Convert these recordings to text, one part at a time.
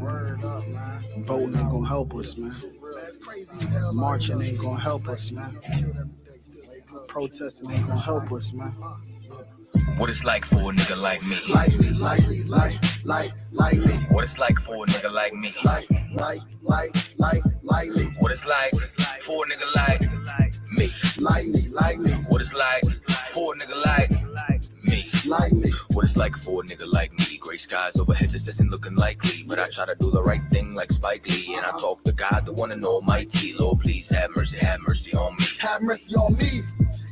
Word up, man. Voting ain't gonna help us, man. Marching ain't gonna help us, man. Protesting ain't gonna help us, man. What it's like for a nigga like me. Like me. What it's like for a nigga like me. Like me. What it's like for a nigga like me. Like me. What it's like for a nigga like me. Like me. What it's like for a nigga like me. Gray skies overhead just isn't looking likely, but I try to do the right thing like Spike Lee, and I talk to God, the one and almighty. Lord, please have mercy on me. Have mercy on me.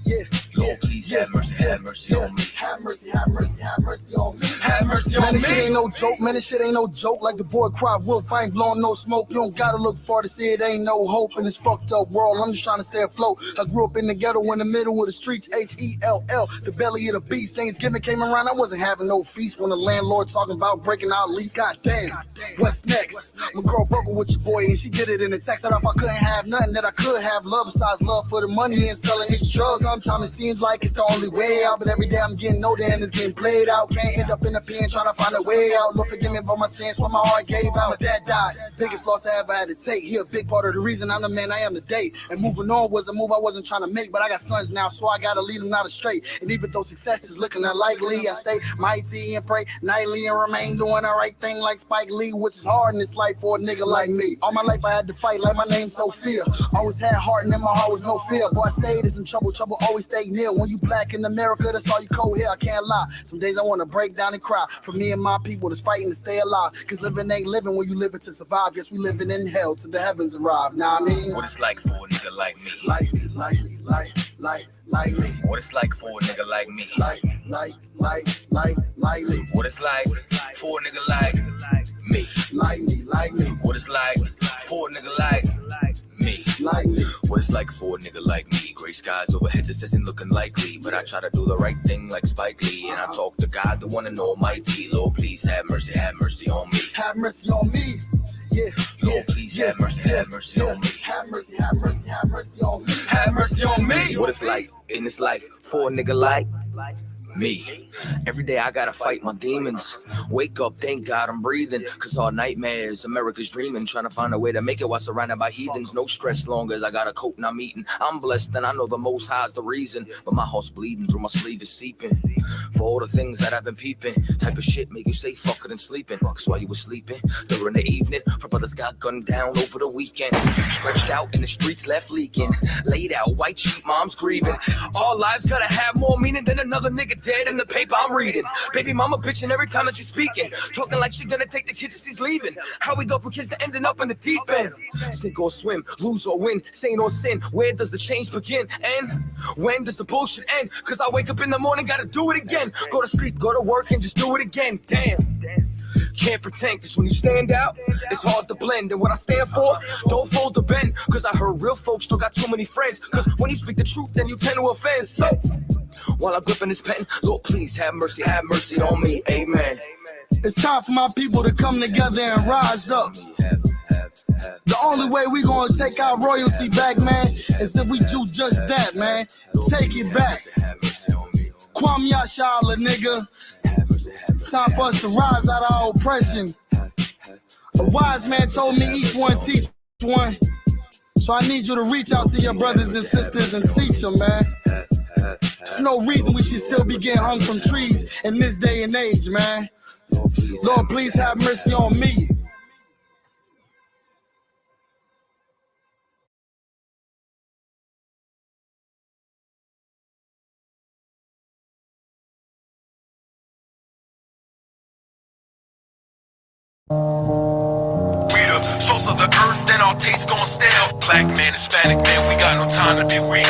Yeah. Lord, please have mercy on me. Have mercy on me. Have mercy on Man, this me. shit ain't no joke, man. This shit ain't no joke. Like the boy cried wolf, I ain't blowing no smoke. You don't gotta look far to see it ain't no hope in this fucked up world. I'm just trying to stay afloat. I grew up in the ghetto in the middle of the streets, H-E-L-L, the belly of the beast. Thanksgiving came around, I wasn't having no feast when the landlord talking about breaking out lease. Goddamn, what's next? My girl broke it with your boy and she did it in the text that if I couldn't have nothing, that I could have love besides love for the money and selling these drugs. Sometimes it seems like it's the only way out, but every day I'm getting older and it's getting played out. Can't end up in the pen trying to find a way out. Lord, forgive me for my sins when my heart gave out. My dad died, biggest loss I ever had to take. He a big part of the reason I'm the man I am today. And moving on was a move I wasn't trying to make, but I got sons now, so I gotta lead them out straight. And even though success is looking unlikely, I stay mighty and pray nightly and remain doing the right thing like Spike Lee, which is hard in this life for a nigga like me. All my life I had to fight like my name's Sophia. Always had heart and in my heart was no fear. Boy, I stayed in some trouble always stayed near. When you black in America, that's all you cold here, I can't lie. Some days I wanna break down and cry for me and my people that's fighting to stay alive. Cause living ain't living when you living to survive. Guess we living in hell till the heavens arrive. Nah, I mean, What it's like for a nigga like me. like me. What it's like for a nigga like me. Like me. What it's like for a nigga like me. Like me. What it's like for a nigga like me. Like me. What it's like for a nigga like me. Gray skies overhead just isn't looking likely, but I try to do the right thing like Spike Lee, and I talk to God, the one and almighty. Lord, please have mercy on me. Have mercy on me. Yeah. Lord, please have mercy on me. Have mercy on me. Have mercy on me. What it's like in this life for a nigga like me. Every day I gotta fight my demons. Wake up, thank God I'm breathing. Cause all nightmares, America's dreaming. Trying to find a way to make it while surrounded by heathens. No stress long as I got a coat and I'm eating. I'm blessed and I know the Most High's the reason. But my heart's bleeding through my sleeve is seeping. For all the things that I've been peeping. Type of shit make you say fuck it and sleeping. Cause while you were sleeping during the evening, for brothers got gunned down over the weekend. Stretched out in the streets left leaking. Laid out white sheet moms grieving. All lives gotta have more meaning than another nigga dead in the paper I'm reading. Baby mama bitching every time that she's speaking. Talking like she gonna take the kids as she's leaving. How we go from kids to ending up in the deep end. Sink or swim, lose or win, saint or sin. Where does the change begin? And when does the bullshit end? Cause I wake up in the morning, gotta do it again. Go to sleep, go to work and just do it again. Damn. Can't pretend, cause when you stand out, it's hard to blend. And what I stand for, don't fold the bend. Cause I heard real folks don't got too many friends. Cause when you speak the truth, then you tend to offend. So, while I'm gripping this pen, Lord, please have mercy on me. Amen. It's time for my people to come together and rise up. The only way we gonna take our royalty back, man, is if we do just that, man. Take it back. Kwame Yashala, nigga. It's time for us to rise out of our oppression. A wise man told me each one teach one. So I need you to reach out to your brothers and sisters and teach them, man. There's no reason we should still be getting hung from trees in this day and age, man. Lord, please have mercy on me. Salt of the earth, then our taste gon' stale. Black man, Hispanic man, we got no time to be weak.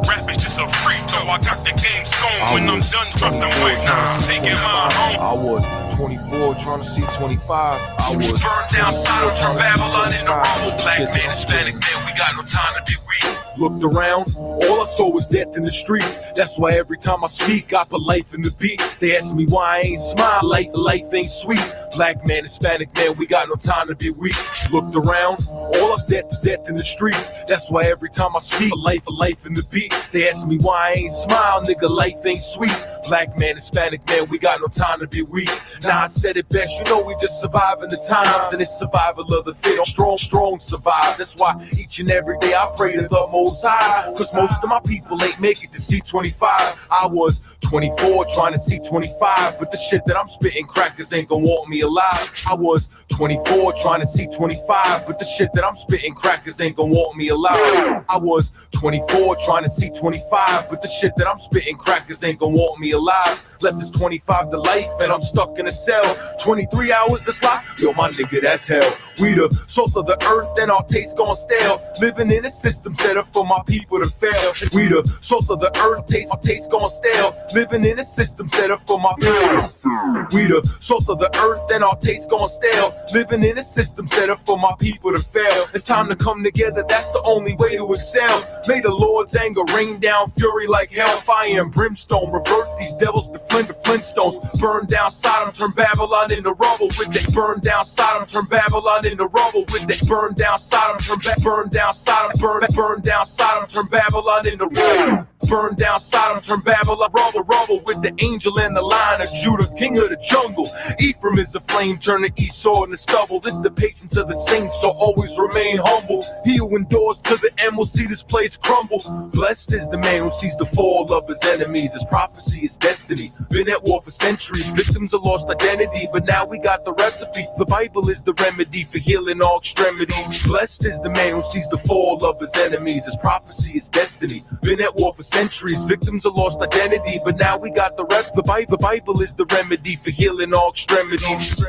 Rap is just a free throw. I got the game sewn. When I'm done, drop them white knives. Taking my home. I was 24, trying to see 25. I was burned down Sodom, turn Babylon into Rome. Black man, Hispanic man, we got no time to be weak. Looked around, all I saw was death in the streets. That's why every time I speak, I put life in the beat. They ask me why I ain't smile, life ain't sweet. Black man, Hispanic man, we got no time to be weak. Looked around, all us death is death in the streets. That's why every time I speak, life in the beat. They ask me why I ain't smile, nigga, life ain't sweet. Black man, Hispanic man, we got no time to be weak. Nah, I said it best, you know we just surviving the times, and it's survival of the fit. Strong survive. That's why each and every day I pray to the Most High, cause most of my people ain't make it to see 25. I was 24 trying to see 25, but the shit that I'm spitting crackers ain't gonna want me alive. I was 24 trying to see 25, but the shit that I'm spitting crackers ain't gonna want me alive. I was 24 trying to see 25, but the shit that I'm spitting crackers ain't gonna want me alive. Less it's 25 to life and I'm stuck in a cell. 23 hours to slot, yo my nigga, that's hell. We the salt of the earth and our taste gone stale. Living in a system set up for my people to fail. We the salt of the earth, our taste gone stale. Living in a system set up for my people to fail. We the salt of the earth and our taste gone stale. Living in a system set up for my people to fail. It's time to come together, that's the only way to excel. May the Lord's anger rain down fury like hellfire and brimstone. Revert these devils to Flintstones. Burn down Sodom, turn Babylon into rubble with that. Burn down Sodom, turn Babylon into rubble with that. Burn down Sodom, burn down Sodom, burn down Sodom, turn Babylon into rubble. Burn down Sodom, turn Babylon, rubble with the angel and the Lion of Judah, king of the jungle. Ephraim is a flame, turn the Esau into stubble. This the patience of the saints, so always remain humble. He who endures to the end will see this place crumble. Blessed is the man who sees the fall of his enemies. His prophecy is destiny. Been at war for centuries, victims of lost identity, but now we got the recipe. The Bible is the remedy for healing all extremities. Blessed is the man who sees the fall of his enemies. His prophecy is destiny. Been at war for centuries, victims of lost identity, but now we got the rest. The Bible is the remedy for healing all extremities.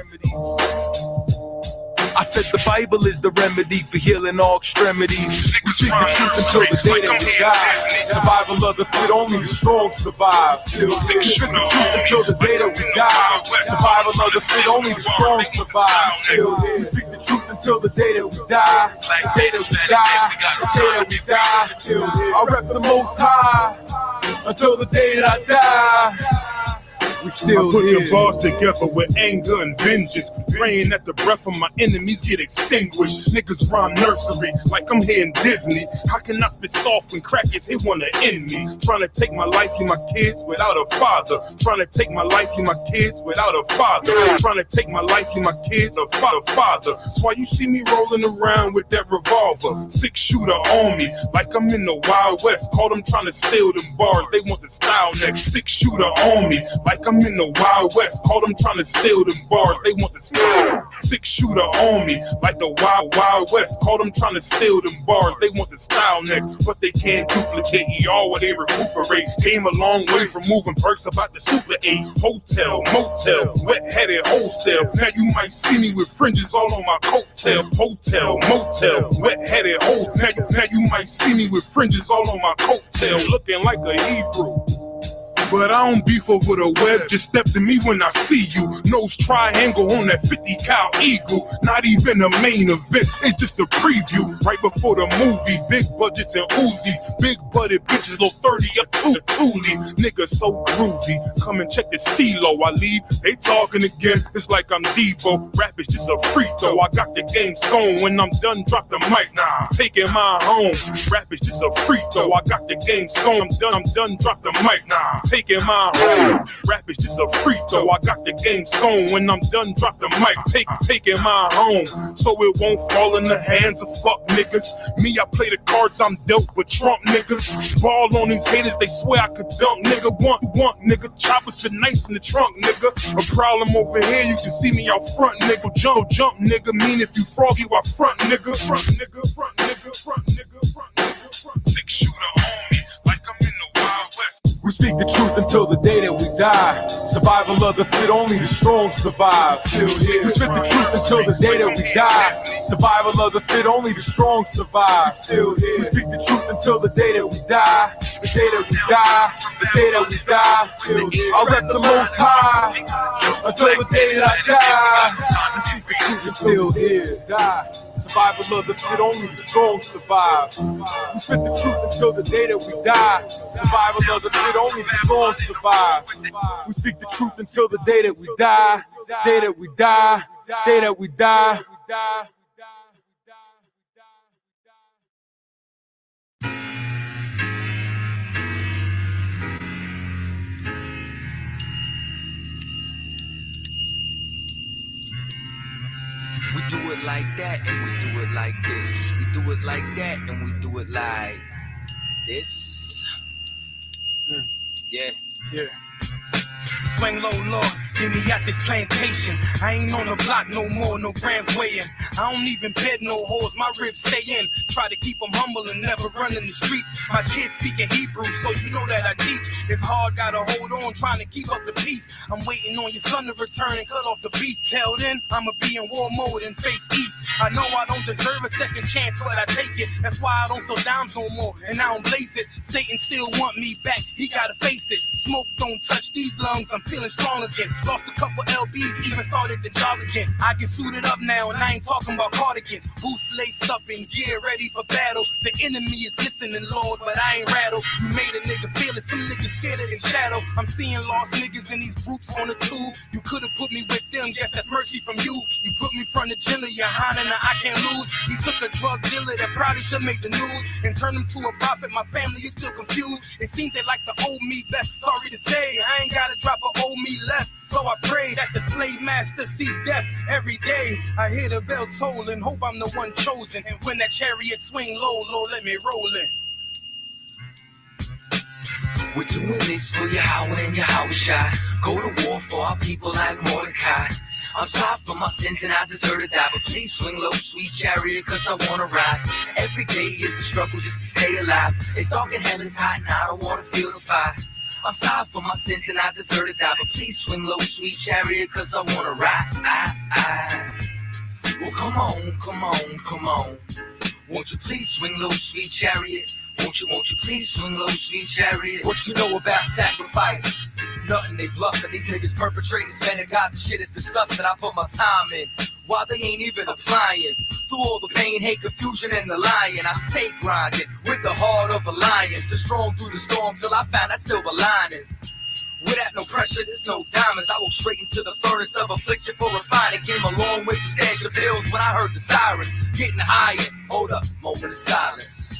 I said the Bible is the remedy for healing all extremities. We speak the truth until the day that we die. Survival of the fit, only the strong survive. Still speak the truth until the day that we die. Survival of the fit, only the strong survive. Still we speak the truth until the day that we die. The day that we die, the day that we die. Still I rep the Most High until the day that I die. We still I put here. the bars together with anger and vengeance, praying that the breath of my enemies get extinguished. Niggas rhyme nursery like I'm here in Disney. How can I spit soft when crackers hit wanna end me? Trying to take my life and my kids without a father. Trying to take my life and my kids without a father. Trying to take my life and my kids without a father. That's why you see me rolling around with that revolver. 6-shooter on me like I'm in the Wild West. Call them trying to steal them bars. They want the style next. 6-shooter on me like I'm in the Wild West. Call them trying to steal them bars. They want the style. 6-shooter on me like the Wild West. Call them trying to steal them bars. They want the style next, but they can't duplicate y'all where they recuperate. Came a long way from moving perks about the Super 8. Hotel, motel, wet-headed wholesale. Now you might see me with fringes all on my coattail. Hotel, motel, wet-headed wholesale. Now you might see me with fringes all on my coattail, looking like a Hebrew. But I don't beef over the web, just step to me when I see you. Nose triangle on that 50 cal Eagle. Not even a main event, it's just a preview. Right before the movie, big budgets and Uzi. Big butted bitches, low 30 up to the Thule. Nigga so groovy, come and check the stilo. I leave, they talking again, it's like I'm Debo. Rap is just a free throw, I got the game sewn. When I'm done, drop the mic, nah, taking my home. Rap is just a free throw, I got the game sewn. I'm done, drop the mic, nah, taking my home. Rap is just a free throw, I got the game sewn. When I'm done, drop the mic, taking my home. So it won't fall in the hands of fuck niggas. Me, I play the cards I'm dealt, but Trump niggas ball on these haters, they swear I could dunk. Nigga, want nigga, choppers fit nice in the trunk, nigga. A problem over here, you can see me out front, nigga. Jump, nigga, mean if you frog, you out front, nigga. Front, nigga, front, nigga, front, nigga, front, nigga, front. 6-shooter on me, like I'm in the Wild West. We speak the truth until the day that we die. Survival of the fit, only the strong survive. Still here. We speak the truth until the day that we die. Survival of the fit, only the strong survive. Still here. We speak the truth until the day that we die. The day that we die. The day that we die. Still here. I'll let the Most High until the day that I die. We speak the truth until here. Die. Survival of the fit, only the strong survive. We spit the truth until the day that we die. Survival of the fit, only the strong survive. We speak the truth until the day that we die. Day that we die. Day that we die. We do it like that and we do it like this. We do it like that and we do it like this. Yeah. Yeah. Swing low, Lord, get me out this plantation. I ain't on the block no more, no grams weighing. I don't even bed no hoes, my ribs stay in. Try to keep them humble and never run in the streets. My kids speaking Hebrew, so you know that I teach. It's hard, gotta hold on, trying to keep up the peace. I'm waiting on your son to return and cut off the beast. Till then, I'ma be in war mode and face east. I know I don't deserve a second chance, but I take it. That's why I don't sell dimes no more, and I don't blaze it. Satan still want me back, he gotta face it. Smoke don't touch these lungs, I'm feeling strong again. Lost a couple LBs, even started to jog again. I get suited up now, and I ain't talking about cardigans. Boots laced up in gear, ready for battle. The enemy is listening, Lord, but I ain't rattled. You made a nigga feel it, some niggas scared of their shadow. I'm seeing lost niggas in these groups on the tube. You could've put me with them, guess that's mercy from you. You put me front of Jenna, your Hana, now I can't lose. You took a drug dealer that probably should make the news and turn him to a prophet. My family is still confused. It seems they like the old me best. Sorry to say, I ain't gotta drop a old me left. So I pray that the slave master see death every day. I hear the bell toll and hope I'm the one chosen. And when that chariot swing low, Lord, let me roll it. We're doing this for Yahweh and Yahushua. Go to war for our people like Mordecai. I'm sorry for my sins and I deserve to die, but please swing low, sweet chariot, cause I wanna ride. Every day is a struggle just to stay alive. It's dark and hell is hot and I don't wanna feel the fire. I'm sorry for my sins and I deserve to die, but please swing low, sweet chariot, cause I wanna ride. Well, come on, come on, come on. Won't you please swing low, sweet chariot? Won't you please swing low, sweet chariot? What you know about sacrifice? Nothing, they bluffing. These niggas perpetrators, man of God, the shit is disgusting. I put my time in, while they ain't even applying. Through all the pain, hate, confusion, and the lying, I stay grinding with the heart of a lion. The strong through the storm till I found that silver lining. Without no pressure, there's no diamonds. I walk straight into the furnace of affliction for refining. Came a long way to stash the pills when I heard the sirens getting higher. Hold up, moment of silence.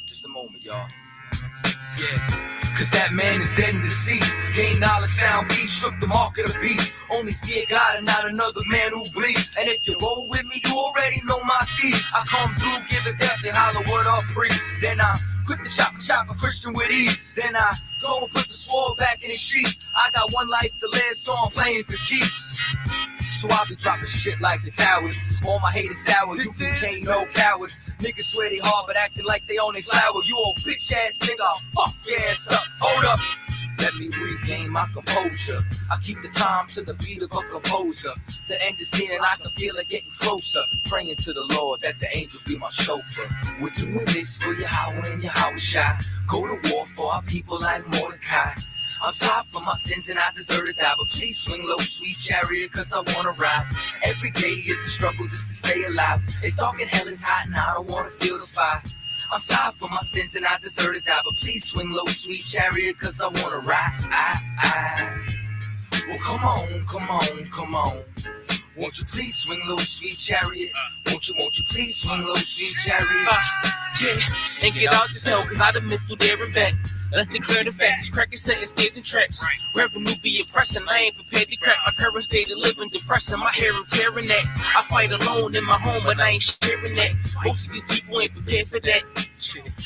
Just a moment, y'all. Yeah. Cause that man is dead and deceased. Gained knowledge, found peace, shook the mark of the beast. Only fear God and not another man who bleeds. And if you roll with me, you already know my speed. I come through, give a death, they holler, what up, priest? Then I quit the chop a Christian with ease. Then I go and put the sword back in his sheath. I got one life to live, so I'm playing for keeps. So I be dropping shit like the towers. All my haters sour, you ain't no cowards. Niggas swear they hard, but acting like they own they flower. You old bitch ass nigga, I'll fuck your ass up. Hold up, let me regain my composure. I keep the time to the beat of a composer. The end is near and I can feel it getting closer. Praying to the Lord that the angels be my chauffeur. We're doing this for Yahweh and Yahushua. Go to war for our people like Mordecai. I'm sorry for my sins and I deserve to die, but please swing low, sweet chariot, cause I wanna ride. Every day is a struggle just to stay alive. It's dark and hell is hot and I don't wanna feel the fire. I'm sorry for my sins and I deserve to die, but please swing low, sweet chariot, cause I wanna ride. Well, come on, come on, come on. Won't you please swing low, sweet chariot? Won't you please swing low, sweet chariot? Yeah, and get out this hell, cause I done been through there and back. Let's declare the facts, cracking setting stays and traps. Revenue be oppressing, I ain't prepared to crack. My current state of living depressing, my hair I'm tearing that. I fight alone in my home, but I ain't sharing that. Most of these people ain't prepared for that.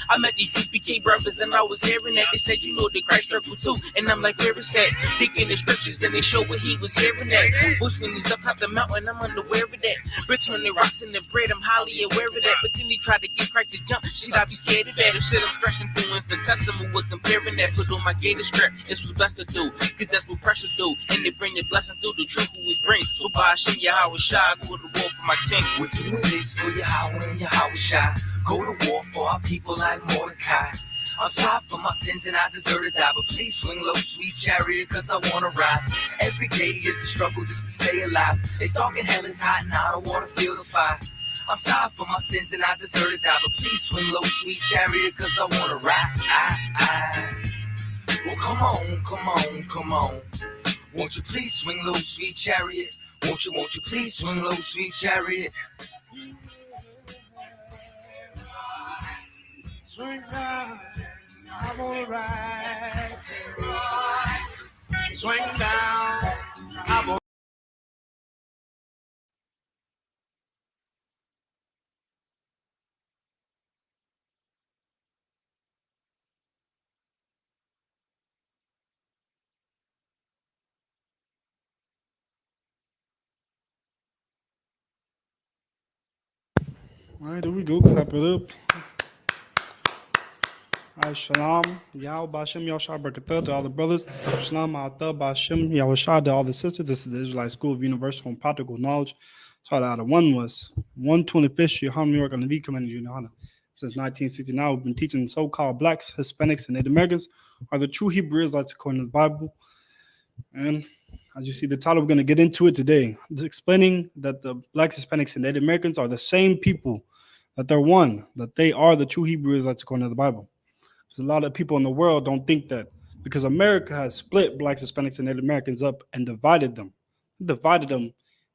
I met these UPK brothers and I was hearing that. They said, you know, the Christ struggle too. And I'm like, where is that? Digging the scriptures and they show what he was hearing that. Bush when he's up top the mountain, I'm unaware of that. Between the rocks and the bread, I'm highly aware of that. But then he tried to get cracked to jump. Shit, I be scared of that. The shit I'm stressing through infinitesimal with comparing that. Put on my gator strap. This was best to do. Cause that's what pressure do. And they bring the blessing through the truth who we bring. So by Hashem, Yahweh Shai, go to war for my king. We're doing this for Yahweh and Yahushua. Go to war for our people like Mordecai. I'm sorry for my sins and I deserve to die, but please swing low, sweet chariot, cause I wanna ride. Every day is a struggle just to stay alive. It's dark and hell is hot and I don't wanna feel the fire. I'm sorry for my sins and I deserve to die, but please swing low, sweet chariot, cause I wanna ride. Well, come on, come on, come on. Won't you please swing low, sweet chariot? Won't you please swing low, sweet chariot? Swing down, I wanna ride. Swing down, I wanna All right, there we go. Clap it up. All right, shalom, Yahweh Bashem, Yahshua Barakatah to all the brothers. Shalom, Atah Bashem, Yahweh to all the sisters. This is the Israelite School of Universal and Practical Knowledge. Shout out to one was 125th year, New York, on the V Community Unihana. Since 1969, we've been teaching so-called blacks, Hispanics, and Native Americans are the true Hebrew Israelites according to the Bible. And as you see the title, we're going to get into it today. It's explaining that the blacks, Hispanics, and Native Americans are the same people, that they're one, that they are the true Hebrew Israelites according to the Bible. Because a lot of people in the world don't think that, because America has split blacks, Hispanics, and Native Americans up and divided them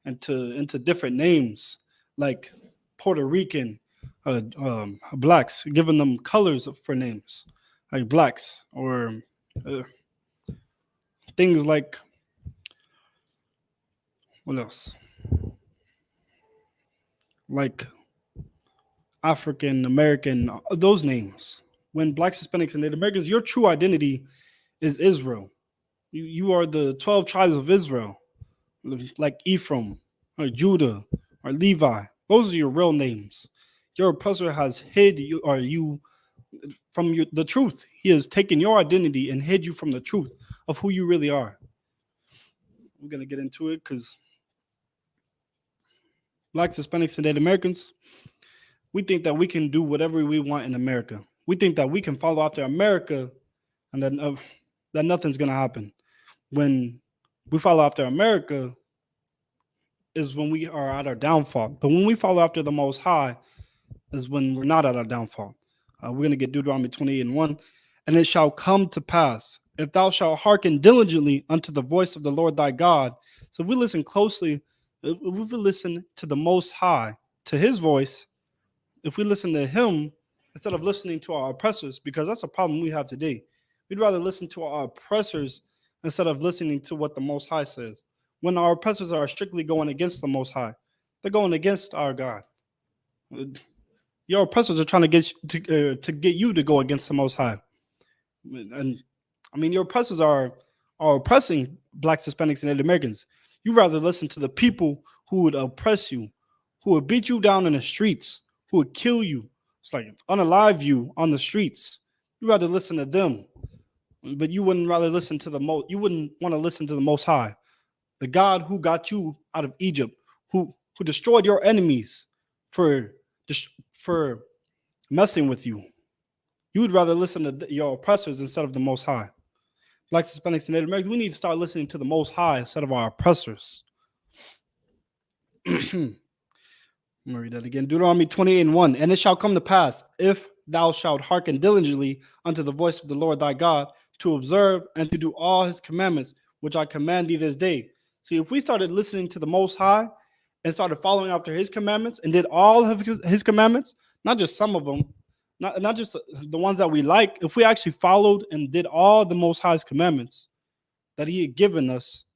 into different names, like Puerto Rican blacks, giving them colors for names, like blacks, or things like, what else? Like African American, those names. When blacks, Hispanics, and Native Americans, your true identity is Israel. You are the 12 tribes of Israel, like Ephraim, or Judah, or Levi. Those are your real names. Your oppressor has hid you from the truth. He has taken your identity and hid you from the truth of who you really are. We're going to get into it because blacks, Hispanics, and Native Americans, we think that we can do whatever we want in America. We think that we can follow after America and that nothing's going to happen. When we follow after America is when we are at our downfall. But when we follow after the Most High is when we're not at our downfall. We're going to get Deuteronomy 28:1. And it shall come to pass, if thou shalt hearken diligently unto the voice of the Lord thy God. So if we listen closely, if we listen to the Most High, to his voice, if we listen to him, instead of listening to our oppressors, because that's a problem we have today. We'd rather listen to our oppressors instead of listening to what the Most High says. When our oppressors are strictly going against the Most High, they're going against our God. Your oppressors are trying to get you to go against the Most High. And I mean, your oppressors are oppressing blacks, Hispanics, and Native Americans. You rather listen to the people who would oppress you, who would beat you down in the streets, who would kill you. It's like unalive you on the streets. You rather listen to them, but you wouldn't rather listen to you wouldn't want to listen to the Most High, the God who got you out of Egypt, who destroyed your enemies for messing with you. You would rather listen to your oppressors instead of the Most High. Blacks, Hispanics, and Native Americans, we need to start listening to the Most High instead of our oppressors. I'm going to read that again. Deuteronomy 28:1. And it shall come to pass, if thou shalt hearken diligently unto the voice of the Lord thy God, to observe and to do all his commandments, which I command thee this day. See, if we started listening to the Most High and started following after his commandments and did all of his commandments, not just some of them, not just the ones that we like, if we actually followed and did all the Most High's commandments that he had given us,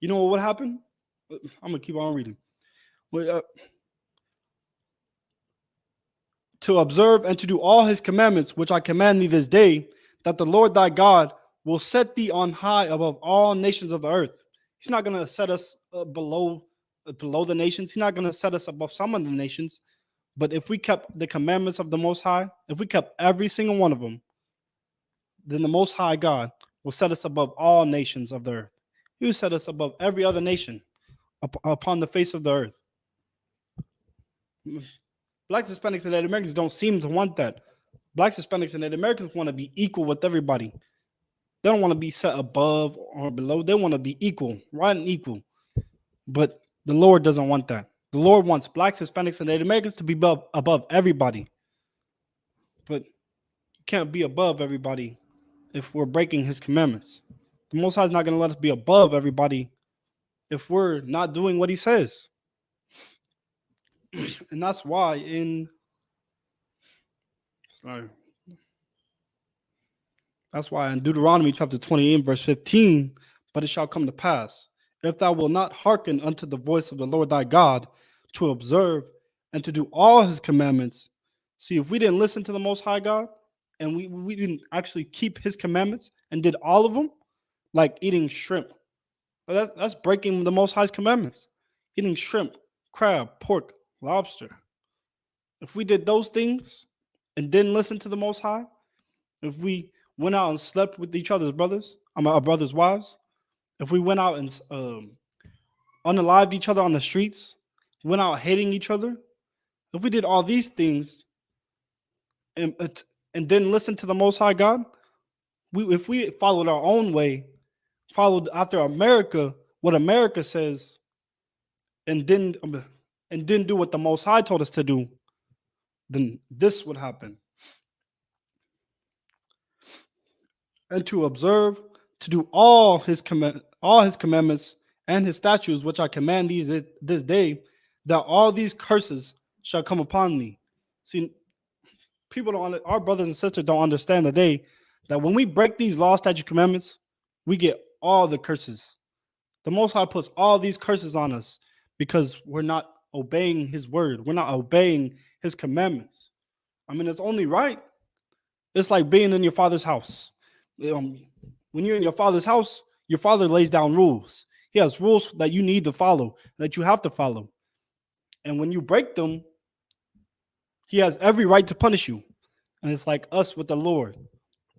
you know what would happen? I'm going to keep on reading. To observe and to do all his commandments, which I command thee this day, that the Lord thy God will set thee on high above all nations of the earth. He's not going to set us below the nations. He's not going to set us above some of the nations. But if we kept the commandments of the Most High, if we kept every single one of them, then the Most High God will set us above all nations of the earth. He will set us above every other nation upon the face of the earth. Blacks, Hispanics, and Native Americans don't seem to want that. Blacks, Hispanics, and Native Americans want to be equal with everybody. They don't want to be set above or below. They want to be equal, right and equal. But the Lord doesn't want that. The Lord wants blacks, Hispanics, and Native Americans to be above everybody. But you can't be above everybody if we're breaking his commandments. The Most High is not going to let us be above everybody if we're not doing what he says. And that's why in Deuteronomy chapter 28, verse 15, but it shall come to pass, if thou wilt not hearken unto the voice of the Lord thy God, to observe and to do all his commandments. See, if we didn't listen to the Most High God, and we didn't actually keep his commandments and did all of them, like eating shrimp, but that's breaking the Most High's commandments. Eating shrimp, crab, pork, lobster, If we did those things and didn't listen to the Most High, if we went out and slept with each other's brothers, our brothers' wives, if we went out and unalived each other on the streets, went out hating each other, if we did all these things and didn't listen to the Most High God, if we followed our own way, followed after America, what America says, and didn't do what the Most High told us to do, then this would happen. And to observe, to do all his commandments and his statutes, which I command these this day, that all these curses shall come upon thee. See, our brothers and sisters don't understand today that when we break these law, statute, commandments, we get all the curses. The Most High puts all these curses on us because we're not obeying his word. We're not obeying his commandments. I mean, it's only right. It's like being in your father's house. When you're in your father's house, your father lays down rules. He has rules that you need to follow, that you have to follow. And when you break them, he has every right to punish you. And it's like us with the Lord.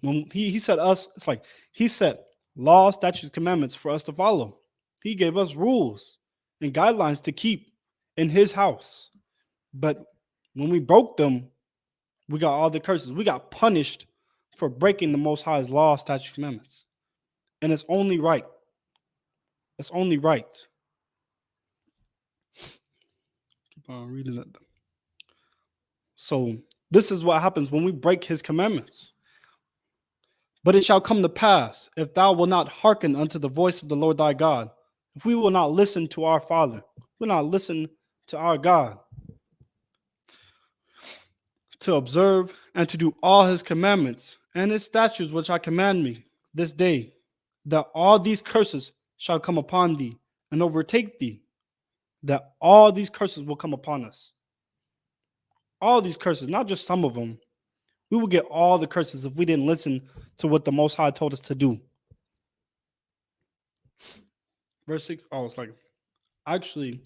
When he said us, it's like he set laws, statutes, commandments for us to follow. He gave us rules and guidelines to keep in his house. But when we broke them, we got all the curses. We got punished for breaking the Most High's law, statutes, commandments. And it's only right. It's only right. Keep on reading it. So this is what happens when we break his commandments. But it shall come to pass, if thou wilt not hearken unto the voice of the Lord thy God, if we will not listen to our Father, will not listen to our God, to observe and to do all his commandments and his statutes which I command me this day, that all these curses shall come upon thee and overtake thee, that all these curses will come upon us. All these curses, not just some of them. We will get all the curses if we didn't listen to what the Most High told us to do. Verse 6, it's like, actually,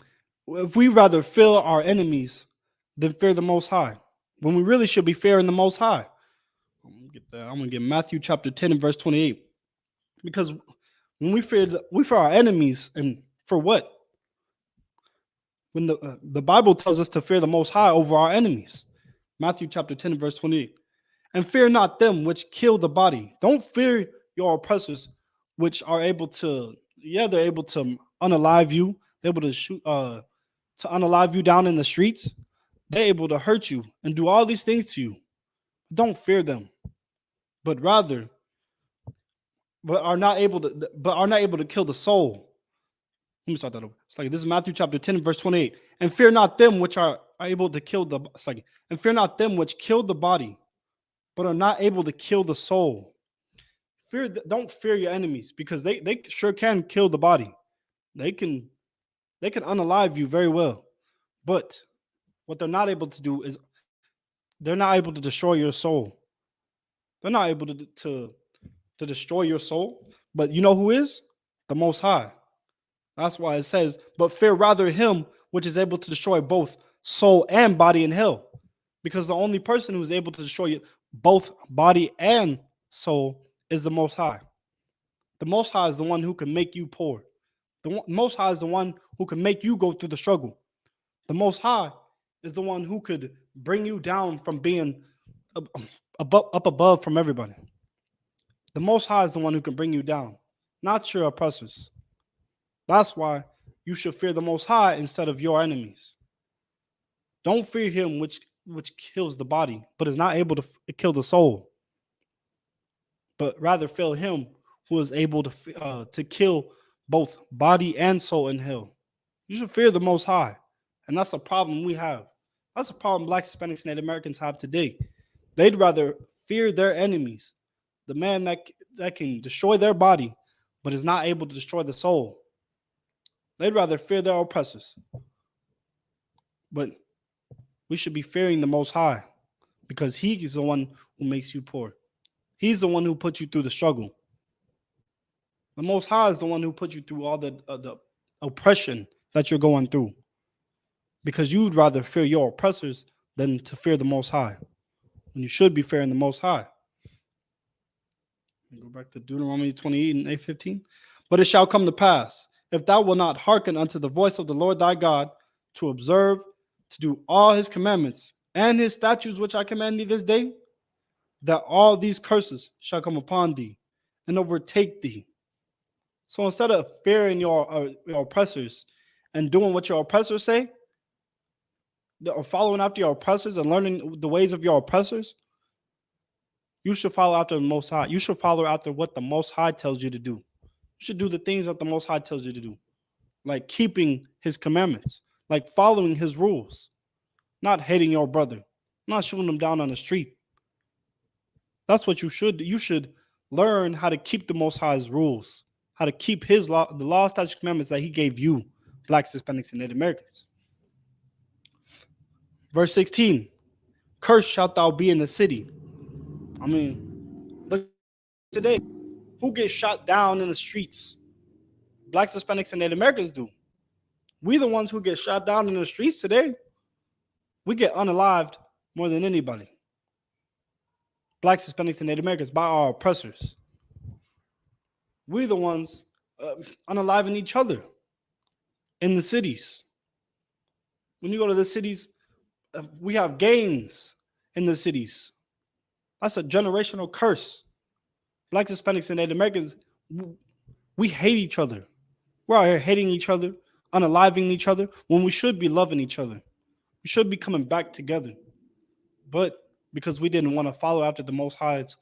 if we rather fear our enemies than fear the Most High, when we really should be fearing the Most High. I'm going to get Matthew chapter 10 and verse 28. Because when we fear our enemies, and for what? When the Bible tells us to fear the Most High over our enemies. Matthew chapter 10 and verse 28. And fear not them which kill the body. Don't fear your oppressors, which are able to, they're able to unalive you. They're able to shoot, to unalive you down in the streets. They're able to hurt you and do all these things to you. Don't fear them, but rather, are not able to kill the soul. Let me start that over. It's like this is Matthew chapter 10, verse 28. And fear not them which are able to kill the. It's like, and fear not them which kill the body, but are not able to kill the soul. Don't fear your enemies, because they sure can kill the body. They can unalive you very well, but what they're not able to do is they're not able to destroy your soul. They're not able to destroy your soul. But you know who is? The Most High. That's why it says, but fear rather him which is able to destroy both soul and body in hell. Because the only person who is able to destroy both body and soul is the Most High. The Most High is the one who can make you poor. The Most High is the one who can make you go through the struggle. The Most High is the one who could bring you down from being up above from everybody. The Most High is the one who can bring you down, not your oppressors. That's why you should fear the Most High instead of your enemies. Don't fear him which kills the body, but is not able to kill the soul. But rather fear him who is able to kill both body and soul in hell. You should fear the Most High. And that's a problem we have. That's a problem Blacks, Hispanics, and Native Americans have today. They'd rather fear their enemies, the man that can destroy their body, but is not able to destroy the soul. They'd rather fear their oppressors. But we should be fearing the Most High, because he is the one who makes you poor. He's the one who put you through the struggle. The Most High is the one who put you through all the oppression that you're going through. Because you'd rather fear your oppressors than to fear the Most High. And you should be fearing the Most High. Go back to Deuteronomy 28 and 8:15. But it shall come to pass, if thou wilt not hearken unto the voice of the Lord thy God, to observe, to do all his commandments and his statutes which I command thee this day, that all these curses shall come upon thee and overtake thee. So instead of fearing your oppressors and doing what your oppressors say, or following after your oppressors and learning the ways of your oppressors, you should follow after the Most High. You should follow after what the Most High tells you to do. You should do the things that the Most High tells you to do, like keeping his commandments, like following his rules, not hating your brother, not shooting him down on the street. That's what you should do. You should learn how to keep the Most High's rules, how to keep his law, the law, statutes, commandments that he gave you, Blacks, Hispanics, and Native Americans. Verse 16, cursed shalt thou be in the city. I mean, look today, who gets shot down in the streets? Blacks, Hispanics, and Native Americans do. We the ones who get shot down in the streets today. We get unalived more than anybody. Blacks, Hispanics, and Native Americans by our oppressors. We the ones unaliving each other in the cities. When you go to the cities, we have gangs in the cities. That's a generational curse. Blacks, Hispanics, and Native Americans, we hate each other. We're out here hating each other, unaliving each other, when we should be loving each other. We should be coming back together. But because we didn't want to follow after the Most High's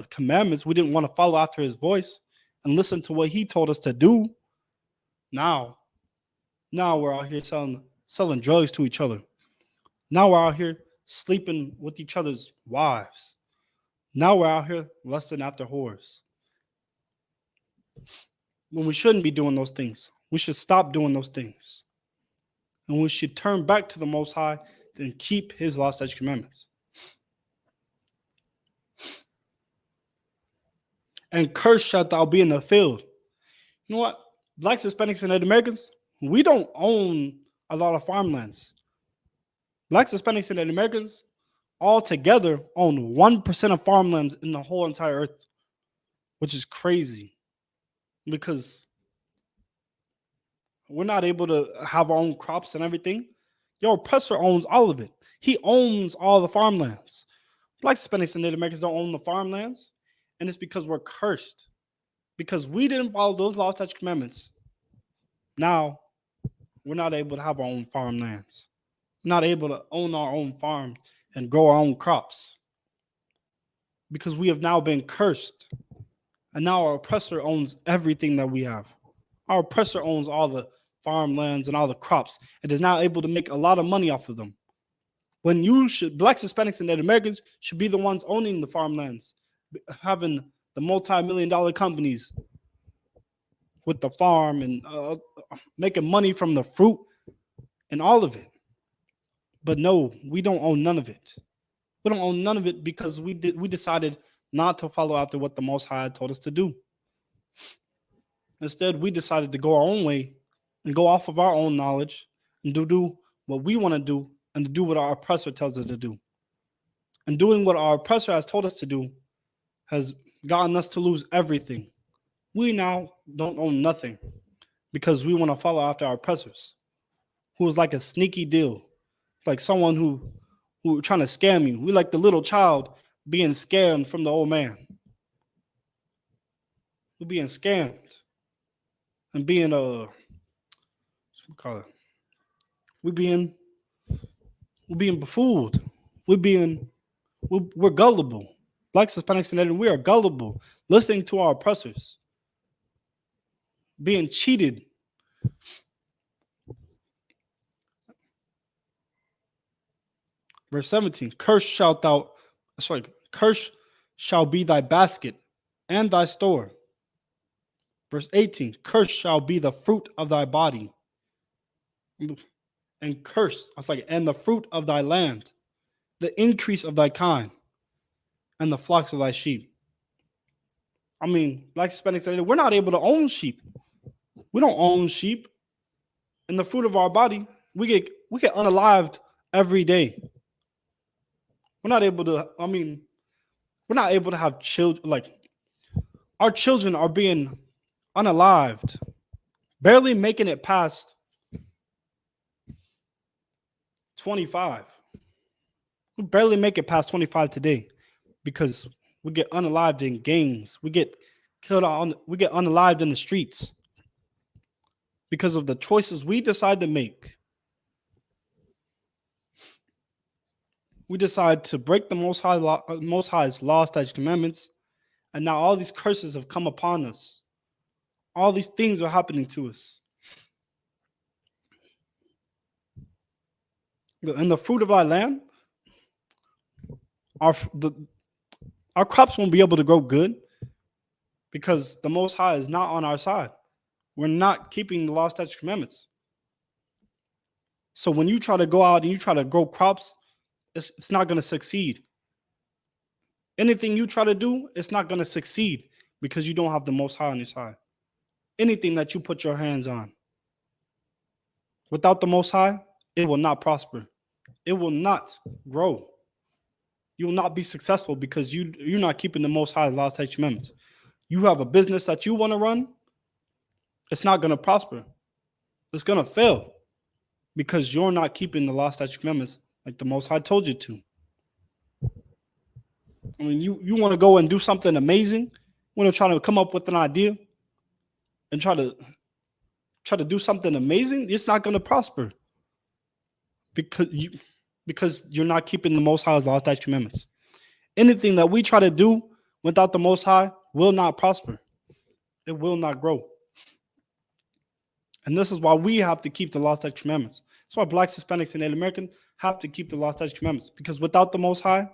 commandments, we didn't want to follow after his voice and listen to what he told us to do. Now we're out here selling drugs to each other. Now we're out here sleeping with each other's wives. Now we're out here lusting after whores. When we shouldn't be doing those things. We should stop doing those things. And we should turn back to the Most High and keep his law, statutes, commandments. And cursed shalt thou be in the field. You know what? Blacks, Hispanics, and Native Americans, we don't own a lot of farmlands. Blacks, Hispanics, and Native Americans all together own 1% of farmlands in the whole entire earth, which is crazy because we're not able to have our own crops and everything. Your oppressor owns all of it. He owns all the farmlands. Blacks, Hispanics, and Native Americans don't own the farmlands, and it's because we're cursed. Because we didn't follow those laws, statutes, commandments. Now, we're not able to have our own farmlands. We're not able to own our own farms and grow our own crops. Because we have now been cursed. And now our oppressor owns everything that we have. Our oppressor owns all the farmlands and all the crops and is now able to make a lot of money off of them. When Blacks, Hispanics, and Native Americans should be the ones owning the farmlands, having the multi-million-dollar companies with the farm and making money from the fruit and all of it. But no, we don't own none of it. We don't own none of it because we decided not to follow after what the Most High told us to do. Instead, we decided to go our own way and go off of our own knowledge and do what we want to do and to do what our oppressor tells us to do. And doing what our oppressor has told us to do has gotten us to lose everything. We now don't own nothing because we want to follow after our oppressors, who is like a sneaky deal, like someone who trying to scam you. We like the little child being scammed from the old man. We're being scammed and being we're being befooled. We're gullible. Blacks, Hispanics, and Native, we are gullible, listening to our oppressors, being cheated. Verse 17, cursed shall be thy basket and thy store. Verse 18, cursed shall be the fruit of thy body. And cursed, and the fruit of thy land, the increase of thy kind, and the flocks of thy sheep. I mean, Blacks, Hispanics, and Native, we're not able to own sheep. We don't own sheep. And the fruit of our body, we get unalived every day. We're not able to, we're not able to have children. Like, our children are being unalived, barely making it past 25. We barely make it past 25 today because we get unalived in gangs. We get we get unalived in the streets because of the choices we decide to make. We decide to break the Most High's law, statutes, commandments, and now all these curses have come upon us. All these things are happening to us. And the fruit of our land, our crops won't be able to grow good because the Most High is not on our side. We're not keeping the law, statutes, commandments. So when you try to go out and you try to grow crops, it's not going to succeed. Anything you try to do, it's not going to succeed because you don't have the Most High on your side. Anything that you put your hands on, without the Most High, it will not prosper. It will not grow. You will not be successful because you're not keeping the Most High's law, statutes, commandments. You have a business that you want to run, it's not going to prosper. It's going to fail because you're not keeping the law, statutes, commandments like the Most High told you to. I mean, you want to go and do something amazing, you want to try to come up with an idea and try to do something amazing, it's not going to prosper because you're not keeping the Most High's law, statutes, commandments. Anything that we try to do without the Most High will not prosper. It will not grow. And this is why we have to keep the law, statutes, commandments. That's why Blacks, Hispanics, and Native Americans have to keep the law, statutes, commandments, because without the Most High,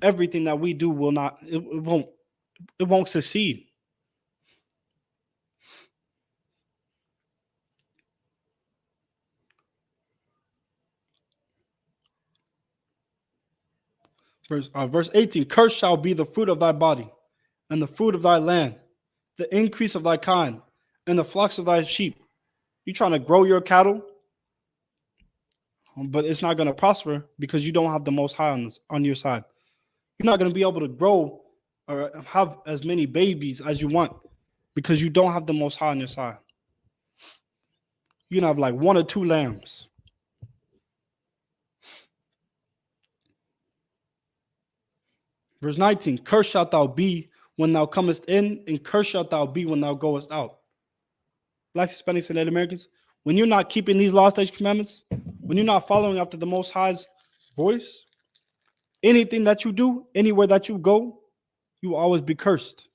everything that we do it won't succeed. Verse 18, cursed shall be the fruit of thy body, and the fruit of thy land, the increase of thy kind, and the flocks of thy sheep. You're trying to grow your cattle, but it's not going to prosper because you don't have the Most High on your side. You're not going to be able to grow or have as many babies as you want because you don't have the Most High on your side. You can have like 1 or 2 lambs. Verse 19, cursed shalt thou be when thou comest in, and cursed shalt thou be when thou goest out. Blacks, Hispanics, and Native Americans, when you're not keeping these law, statutes, commandments, when you're not following after the Most High's voice, anything that you do, anywhere that you go, you will always be cursed.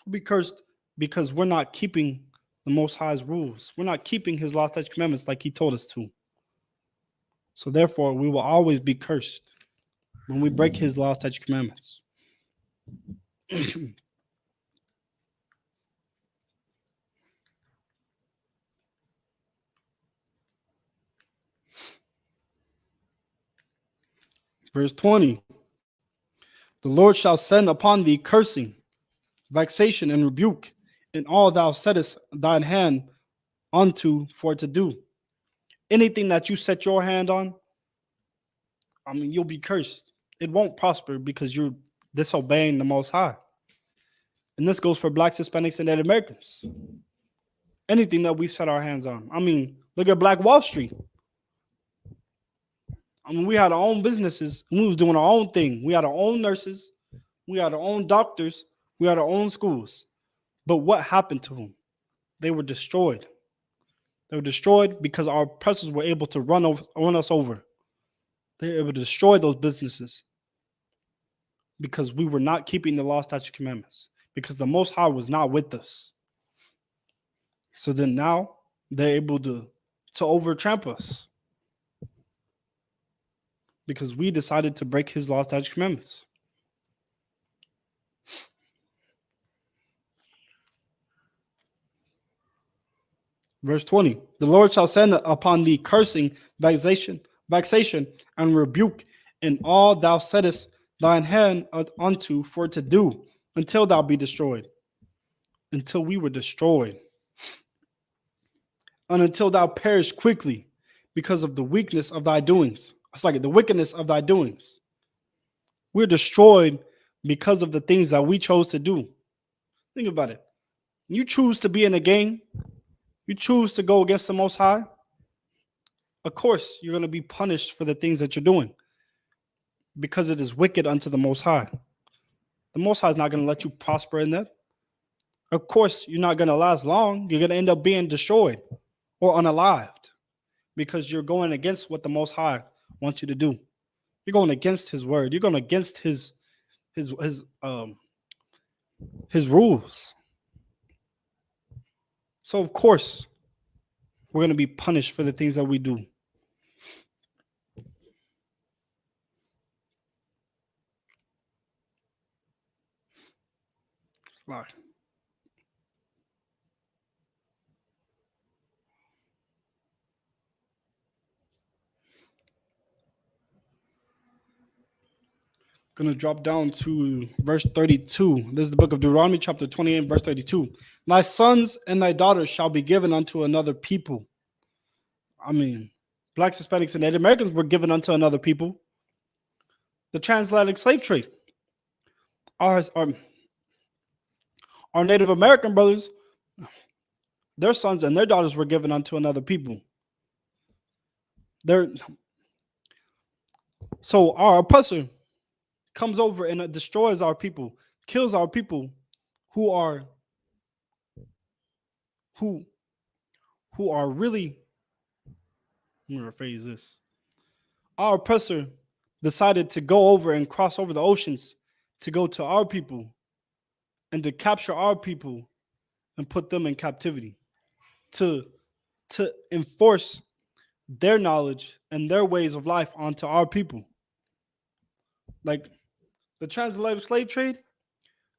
You'll be cursed because we're not keeping the Most High's rules. We're not keeping his law, statutes, commandments like he told us to. So therefore, we will always be cursed when we break his law, statutes, commandments. Verse 20, the Lord shall send upon thee cursing, vexation, and rebuke in all thou settest thine hand unto for to do. Anything that you set your hand on, you'll be cursed. It won't prosper because you're disobeying the Most High. And this goes for Blacks, Hispanics, and Native Americans. Anything that we set our hands on. Look at Black Wall Street. We had our own businesses and we was doing our own thing. We had our own nurses. We had our own doctors. We had our own schools. But what happened to them? They were destroyed. They were destroyed because our oppressors were able to run us over. They were able to destroy those businesses because we were not keeping the law, statutes, commandments, because the Most High was not with us. So then now they're able to overtramp us because we decided to break his law, statutes, commandments. Verse 20, the Lord shall send upon thee cursing, vexation, and rebuke in all thou settest thine hand unto for to do, until thou be destroyed. Until we were destroyed. And until thou perish quickly because of the weakness of thy doings, It's like the wickedness of thy doings. We're destroyed because of the things that we chose to do. Think about it. You choose to be in a gang, you choose to go against the Most High, of course you're going to be punished for the things that you're doing because it is wicked unto the Most High. The Most High is not going to let you prosper in that. Of course, you're not going to last long. You're going to end up being destroyed or unalived because you're going against what the Most High wants you to do. You're going against His word. You're going against His rules. So of course, we're going to be punished for the things that we do. Right. Going to drop down to verse 32. This is the book of Deuteronomy, chapter 28, verse 32. Thy sons and thy daughters shall be given unto another people. I mean, blacks, Hispanics, and Native Americans were given unto another people. The transatlantic slave trade. Our Native American brothers, their sons and their daughters were given unto another people. So our oppressor comes over and destroys our people, kills our people who are really, let me rephrase this. Our oppressor decided to go over and cross over the oceans to go to our people and to capture our people and put them in captivity, to enforce their knowledge and their ways of life onto our people. Like the transatlantic slave trade,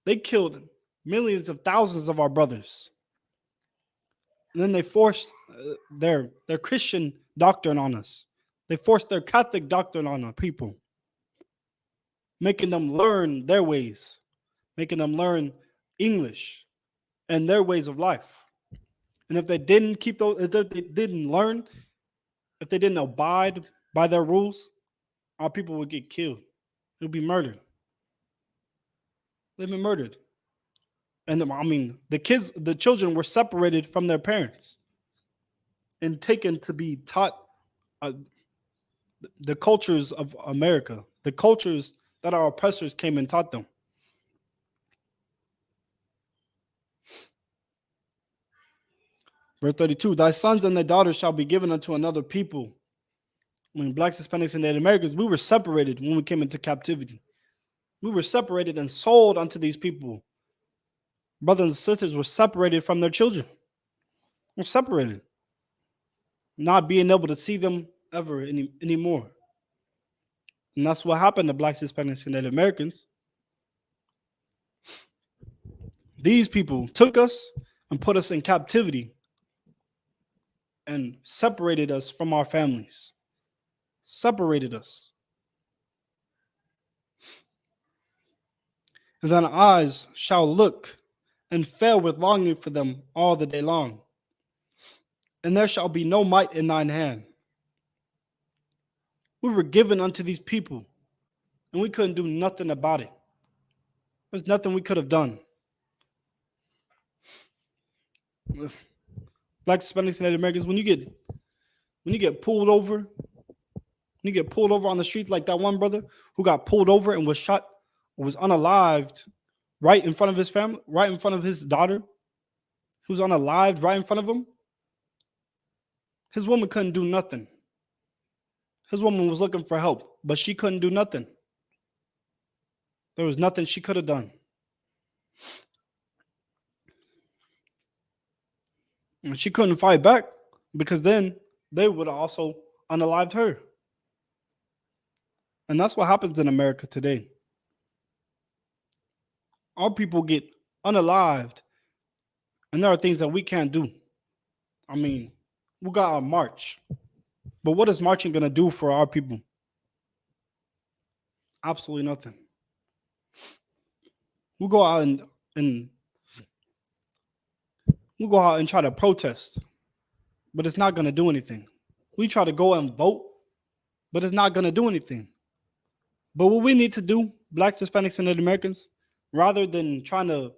they killed millions of thousands of our brothers. And then they forced their Christian doctrine on us. They forced their Catholic doctrine on our people, making them learn their ways, making them learn English and their ways of life. And if they didn't keep those, if they didn't learn, if they didn't abide by their rules, our people would get killed. It would be murdered. They've been murdered. And I mean, the children were separated from their parents and taken to be taught the cultures of America, the cultures that our oppressors came and taught them. Verse 32, thy sons and thy daughters shall be given unto another people. When blacks, Hispanics, and Native Americans, we were separated when we came into captivity. We were separated and sold unto these people. Brothers and sisters were separated from their children. We're separated. Not being able to see them ever anymore. And that's what happened to blacks, Hispanics, and Native Americans. These people took us and put us in captivity and separated us from our families. Separated us. And thine eyes shall look and fail with longing for them all the day long. And there shall be no might in thine hand. We were given unto these people, and we couldn't do nothing about it. There's nothing we could have done. Black, Hispanics, and Native Americans, when you get pulled over, on the streets like that one brother who got pulled over and was shot, was unalived right in front of his family, right in front of his daughter, who was unalived right in front of him. His woman couldn't do nothing. His woman was looking for help, but she couldn't do nothing. There was nothing she could have done. And she couldn't fight back because then they would have also unalived her. And that's what happens in America today. Our people get unalived, and there are things that we can't do. I mean, we got our march, but what is marching going to do for our people? Absolutely nothing. We go out and try to protest, but it's not going to do anything. We try to go and vote, but it's not going to do anything. But what we need to do, blacks, Hispanics, and Native Americans, rather than trying to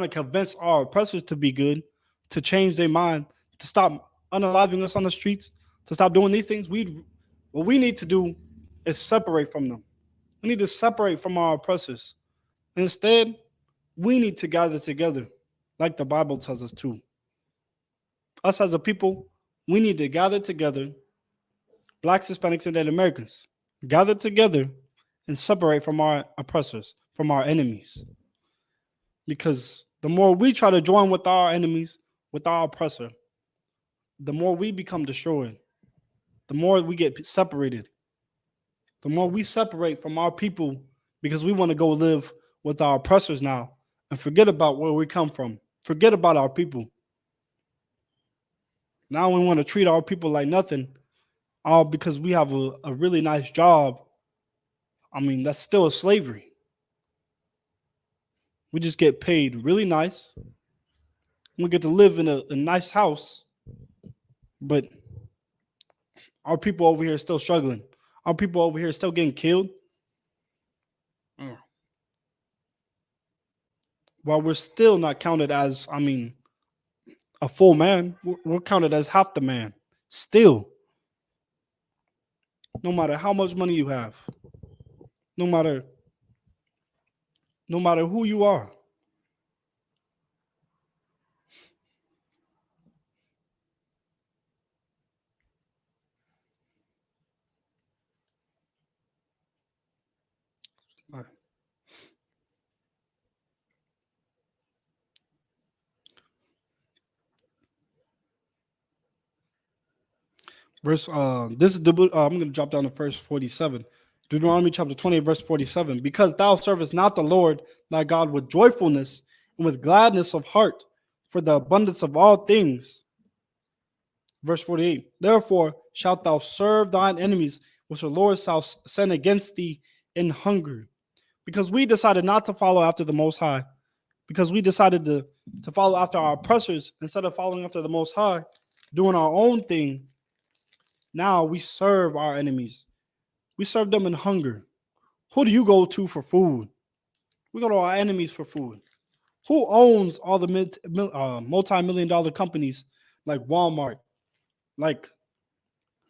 convince our oppressors to be good, to change their mind, to stop unaliving us on the streets, to stop doing these things, what we need to do is separate from them. We need to separate from our oppressors. Instead, we need to gather together, like the Bible tells us to. Us as a people, we need to gather together, blacks, Hispanics, and Native Americans, gather together and separate from our oppressors, from our enemies. Because the more we try to join with our enemies, with our oppressor, the more we become destroyed, the more we get separated, the more we separate from our people because we want to go live with our oppressors now and forget about where we come from, forget about our people. Now we want to treat our people like nothing, all because we have a really nice job. I mean, that's still a slavery. We just get paid really nice. We get to live in a nice house, but our people over here are still struggling. Our people over here are still getting killed. While we're still not counted as, a full man, we're counted as half the man. Still, no matter how much money you have, no matter who you are. All right. This is I'm going to drop down to verse 47. Deuteronomy chapter 20, verse 47. Because thou servest not the Lord thy God with joyfulness and with gladness of heart for the abundance of all things. Verse 48. Therefore shalt thou serve thine enemies, which the Lord shall send against thee in hunger. Because we decided not to follow after the Most High, because we decided to follow after our oppressors instead of following after the Most High, doing our own thing. Now we serve our enemies. We serve them in hunger. Who do you go to for food? We go to our enemies for food. Who owns all the multi-million dollar companies like Walmart, like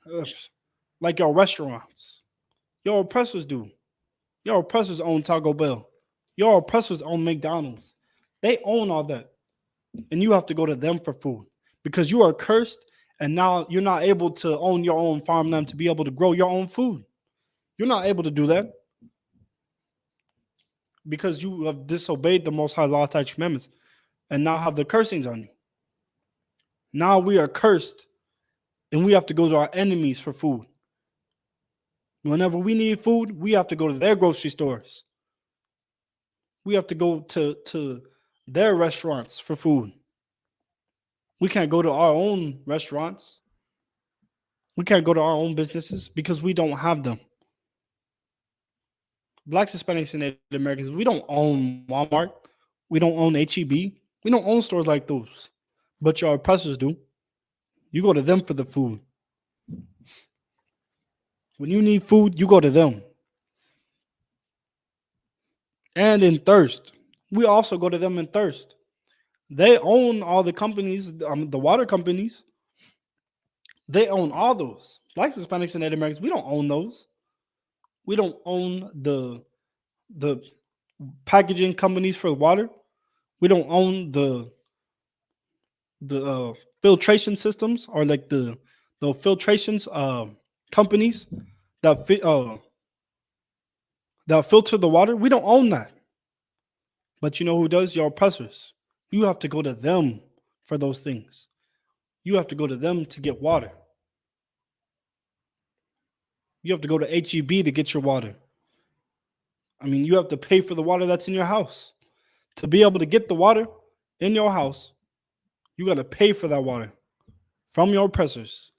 your restaurants? Your oppressors do. Your oppressors own Taco Bell. Your oppressors own McDonald's. They own all that. And you have to go to them for food because you are cursed. And now you're not able to own your own farmland to be able to grow your own food. You're not able to do that because you have disobeyed the Most High law, statutes, commandments, and now have the cursings on you. Now we are cursed, and we have to go to our enemies for food. Whenever we need food, we have to go to their grocery stores. We have to go to their restaurants for food. We can't go to our own restaurants. We can't go to our own businesses because we don't have them. Blacks, Hispanics, and Native Americans, we don't own Walmart. We don't own HEB. We don't own stores like those. But your oppressors do. You go to them for the food. When you need food, you go to them. And in thirst, we also go to them in thirst. They own all the companies, the water companies. They own all those. Blacks, Hispanics, and Native Americans, we don't own those. We don't own the packaging companies for water. We don't own the filtration systems or like the filtrations companies that filter the water. We don't own that. But you know who does? Your oppressors. You have to go to them for those things. You have to go to them to get water. You have to go to HEB to get your water. You have to pay for the water that's in your house. To be able to get the water in your house, you got to pay for that water from your oppressors,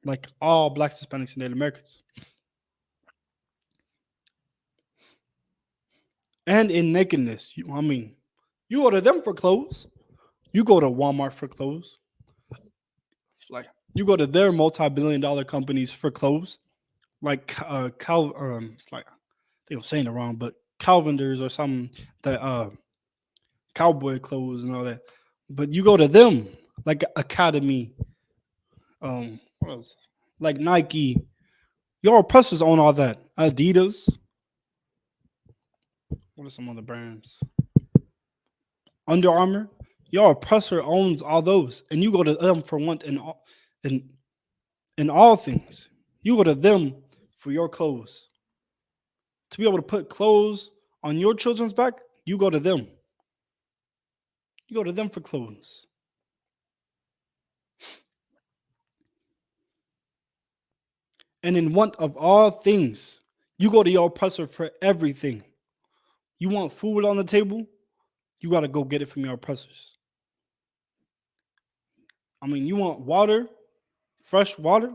like all Blacks, Hispanics, and Native Americans. And in nakedness, you go to them for clothes. You go to Walmart for clothes. It's like you go to their multi-billion-dollar companies for clothes. like it's like I think I'm saying it wrong, but Calvinders or something that cowboy clothes and all that. But you go to them like Academy, what else? Like Nike. Your oppressors own all that. Adidas. What are some other brands? Under Armour. Your oppressor owns all those, and you go to them for one in all things. You go to them for your clothes. To be able to put clothes on your children's back, you go to them. You go to them for clothes. And in want of all things, you go to your oppressor for everything. You want food on the table, you got to go get it from your oppressors. I mean, you want water, fresh water,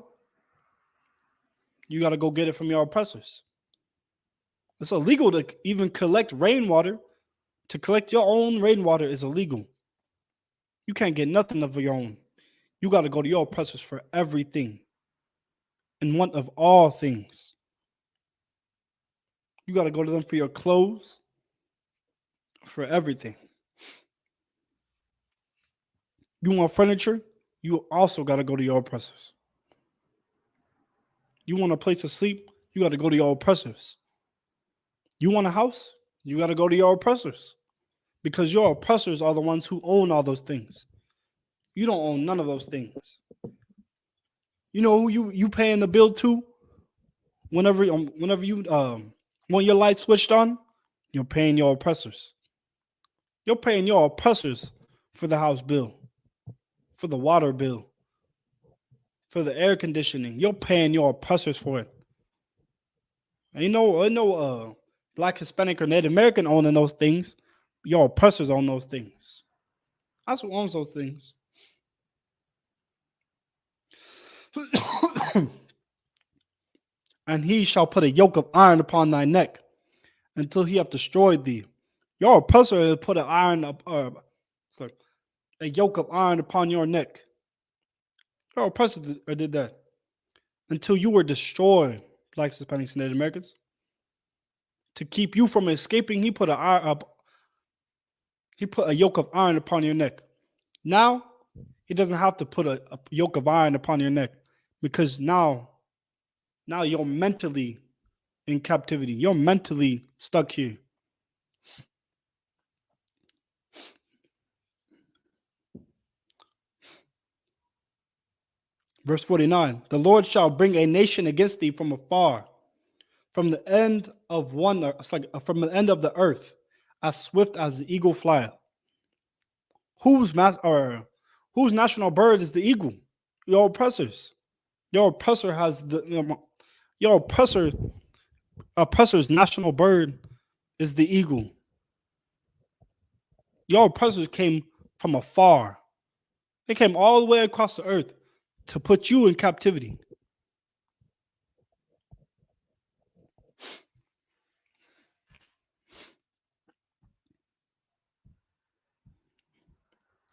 you got to go get it from your oppressors. It's illegal to even collect rainwater. To collect your own rainwater is illegal. You can't get nothing of your own. You got to go to your oppressors for everything. In want of all things. You got to go to them for your clothes, for everything. You want furniture? You also got to go to your oppressors. You want a place to sleep? You got to go to your oppressors. You want a house? You got to go to your oppressors. Because your oppressors are the ones who own all those things. You don't own none of those things. You know who you paying the bill to? Whenever you want your light switched on, you're paying your oppressors. You're paying your oppressors for the house bill, for the water bill, for the air conditioning. You're paying your oppressors for it. Ain't no Black, Hispanic, or Native American owning those things. Your oppressors own those things. That's who owns those things. And he shall put a yoke of iron upon thy neck until he have destroyed thee. Your oppressor has put a yoke of iron upon your neck. Your oppressor did that until you were destroyed, Blacks, Hispanics, and Native Americans. To keep you from escaping, he put a yoke of iron upon your neck. Now, he doesn't have to put a yoke of iron upon your neck because now you're mentally in captivity. You're mentally stuck here. Verse 49, the Lord shall bring a nation against thee from afar, from the end of from the end of the earth, as swift as the eagle flieth. Whose national bird is the eagle? Your oppressors. Your oppressor has your oppressor's national bird is the eagle. Your oppressors came from afar. They came all the way across the earth to put you in captivity.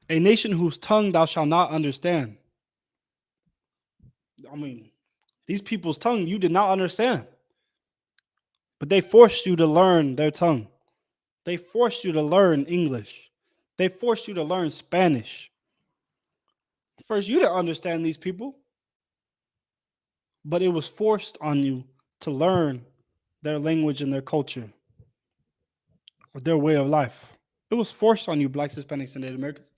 A nation whose tongue thou shalt not understand. I mean, these people's tongue you did not understand. But they forced you to learn their tongue. They forced you to learn English. They forced you to learn Spanish. First, you didn't understand these people. But it was forced on you to learn their language and their culture. Or their way of life. It was forced on you, Blacks, Hispanics, and Native Americans.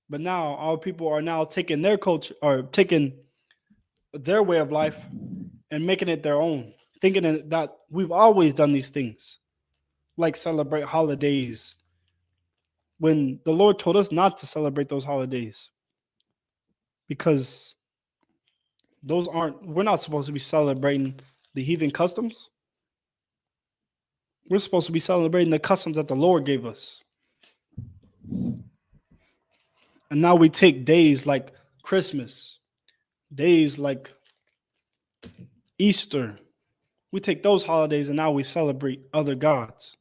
But now our people are now taking their culture or taking their way of life and making it their own, thinking that we've always done these things, like celebrate holidays, when the Lord told us not to celebrate those holidays, because we're not supposed to be celebrating the heathen customs. We're supposed to be celebrating the customs that the Lord gave us. And now we take days like Christmas, days like Easter. We take those holidays and now we celebrate other gods.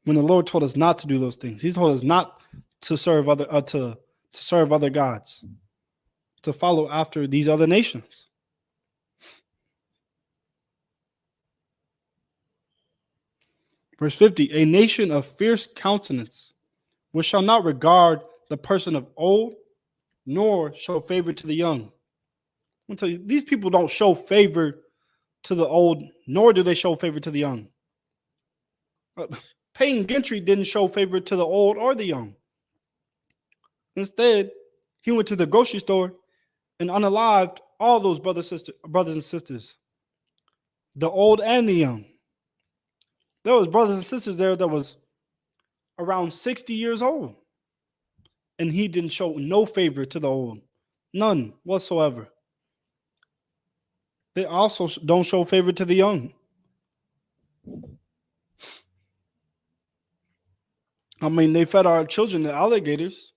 When the Lord told us not to do those things, He told us not to serve other gods, to follow after these other nations. Verse 50, a nation of fierce countenance, which shall not regard the person of old, nor show favor to the young. I'm gonna tell you, these people don't show favor to the old, nor do they show favor to the young. Payne Gentry didn't show favor to the old or the young. Instead, he went to the grocery store and unalived all those brothers and sisters, the old and the young. There was brothers and sisters there that was around 60 years old, and he didn't show no favor to the old, none whatsoever. They also don't show favor to the young. I mean, they fed our children to alligators.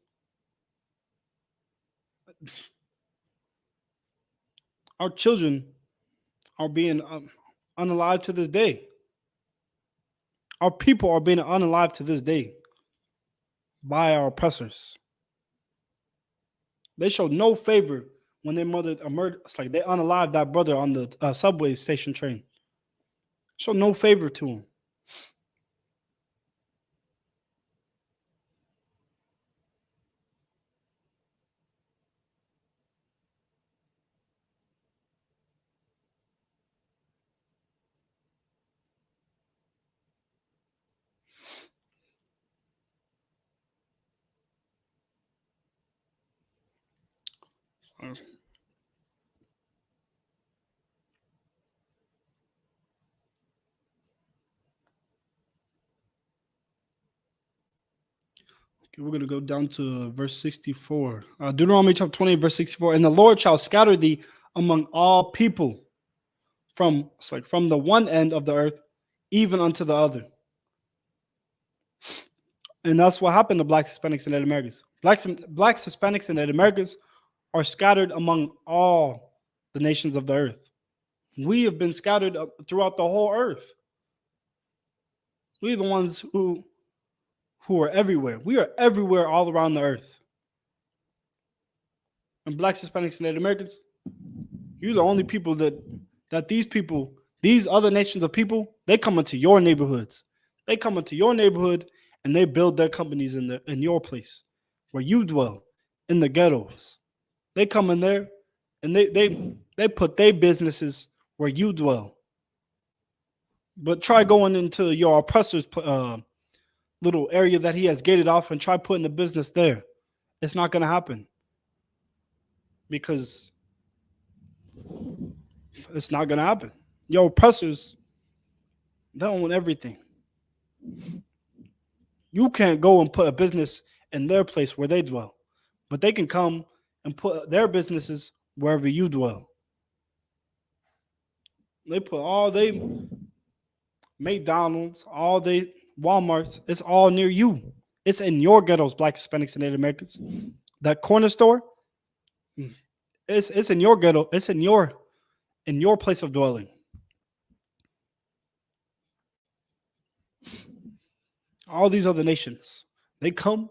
Our children are being unalive to this day. Our people are being unalive to this day by our oppressors. They showed no favor when they murdered a murder. It's like they unalived that brother on the subway station train. Showed no favor to him. Okay, we're going to go down to verse 64. Deuteronomy chapter 20, verse 64. And the Lord shall scatter thee among all people from the one end of the earth even unto the other. And that's what happened to blacks, Hispanics, and Native Americans. Blacks, Hispanics, and Native Americans are scattered among all the nations of the earth. We have been scattered throughout the whole earth. We're the ones who are everywhere. We are everywhere all around the earth. And blacks, Hispanics, and Native Americans, you're the only people that these other nations of people, they come into your neighborhoods. They come into your neighborhood and they build their companies in your place where you dwell, in the ghettos. They come in there and they put their businesses where you dwell. But try going into your oppressor's little area that he has gated off and try putting the business there. It's not going to happen. Because it's not going to happen. Your oppressors, they own everything. You can't go and put a business in their place where they dwell, but they can come and put their businesses wherever you dwell. They put all they McDonald's, all they Walmarts, it's all near you. It's in your ghettos, black, Hispanics, and Native Americans. That corner store, it's in your ghetto. It's in your place of dwelling. All these other nations, they come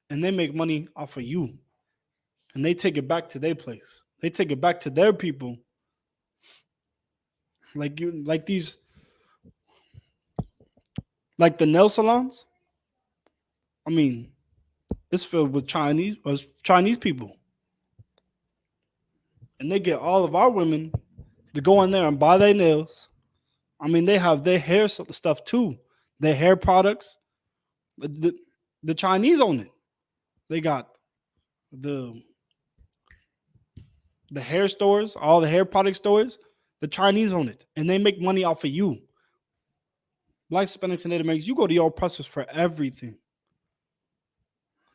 and they make money off of you, and they take it back to their place. They take it back to their people. Like the nail salons. I mean, it's filled with Chinese people, and they get all of our women to go in there and buy their nails. I mean, they have their hair stuff too, their hair products. The Chinese own it. They got the hair stores, all the hair product stores. The Chinese own it, and they make money off of you. Black, Hispanics, and Native Americans, you go to your oppressors for everything.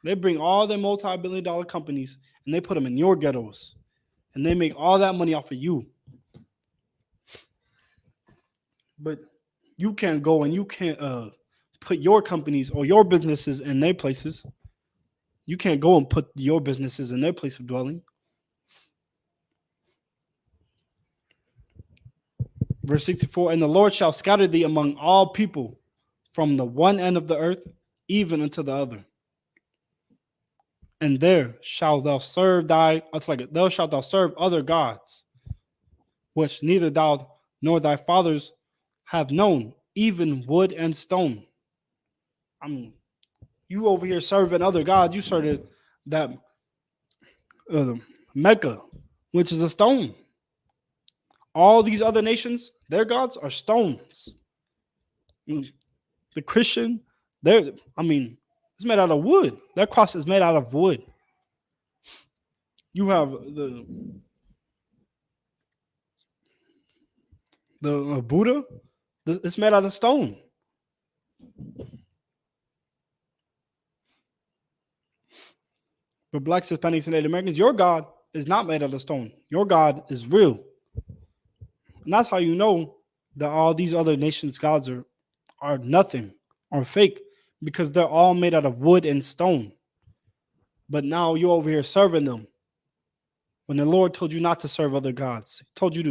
They bring all their multi-billion-dollar companies and they put them in your ghettos, and they make all that money off of you. But you can't go and you can't put your companies or your businesses in their places. You can't go and put your businesses in their place of dwelling. Verse 64, and the Lord shall scatter thee among all people from the one end of the earth even unto the other. And there shalt thou serve thou shalt serve other gods, which neither thou nor thy fathers have known, even wood and stone. I mean, you over here serving other gods. You serve that Mecca, which is a stone. All these other nations, their gods are stones. The Christian, it's made out of wood. Their cross is made out of wood. You have the Buddha, it's made out of stone. But blacks, Hispanics, and Native Americans, your God is not made out of stone. Your God is real. And that's how you know that all these other nations' gods are nothing or fake, because they're all made out of wood and stone. But now you're over here serving them. When the Lord told you not to serve other gods, He told you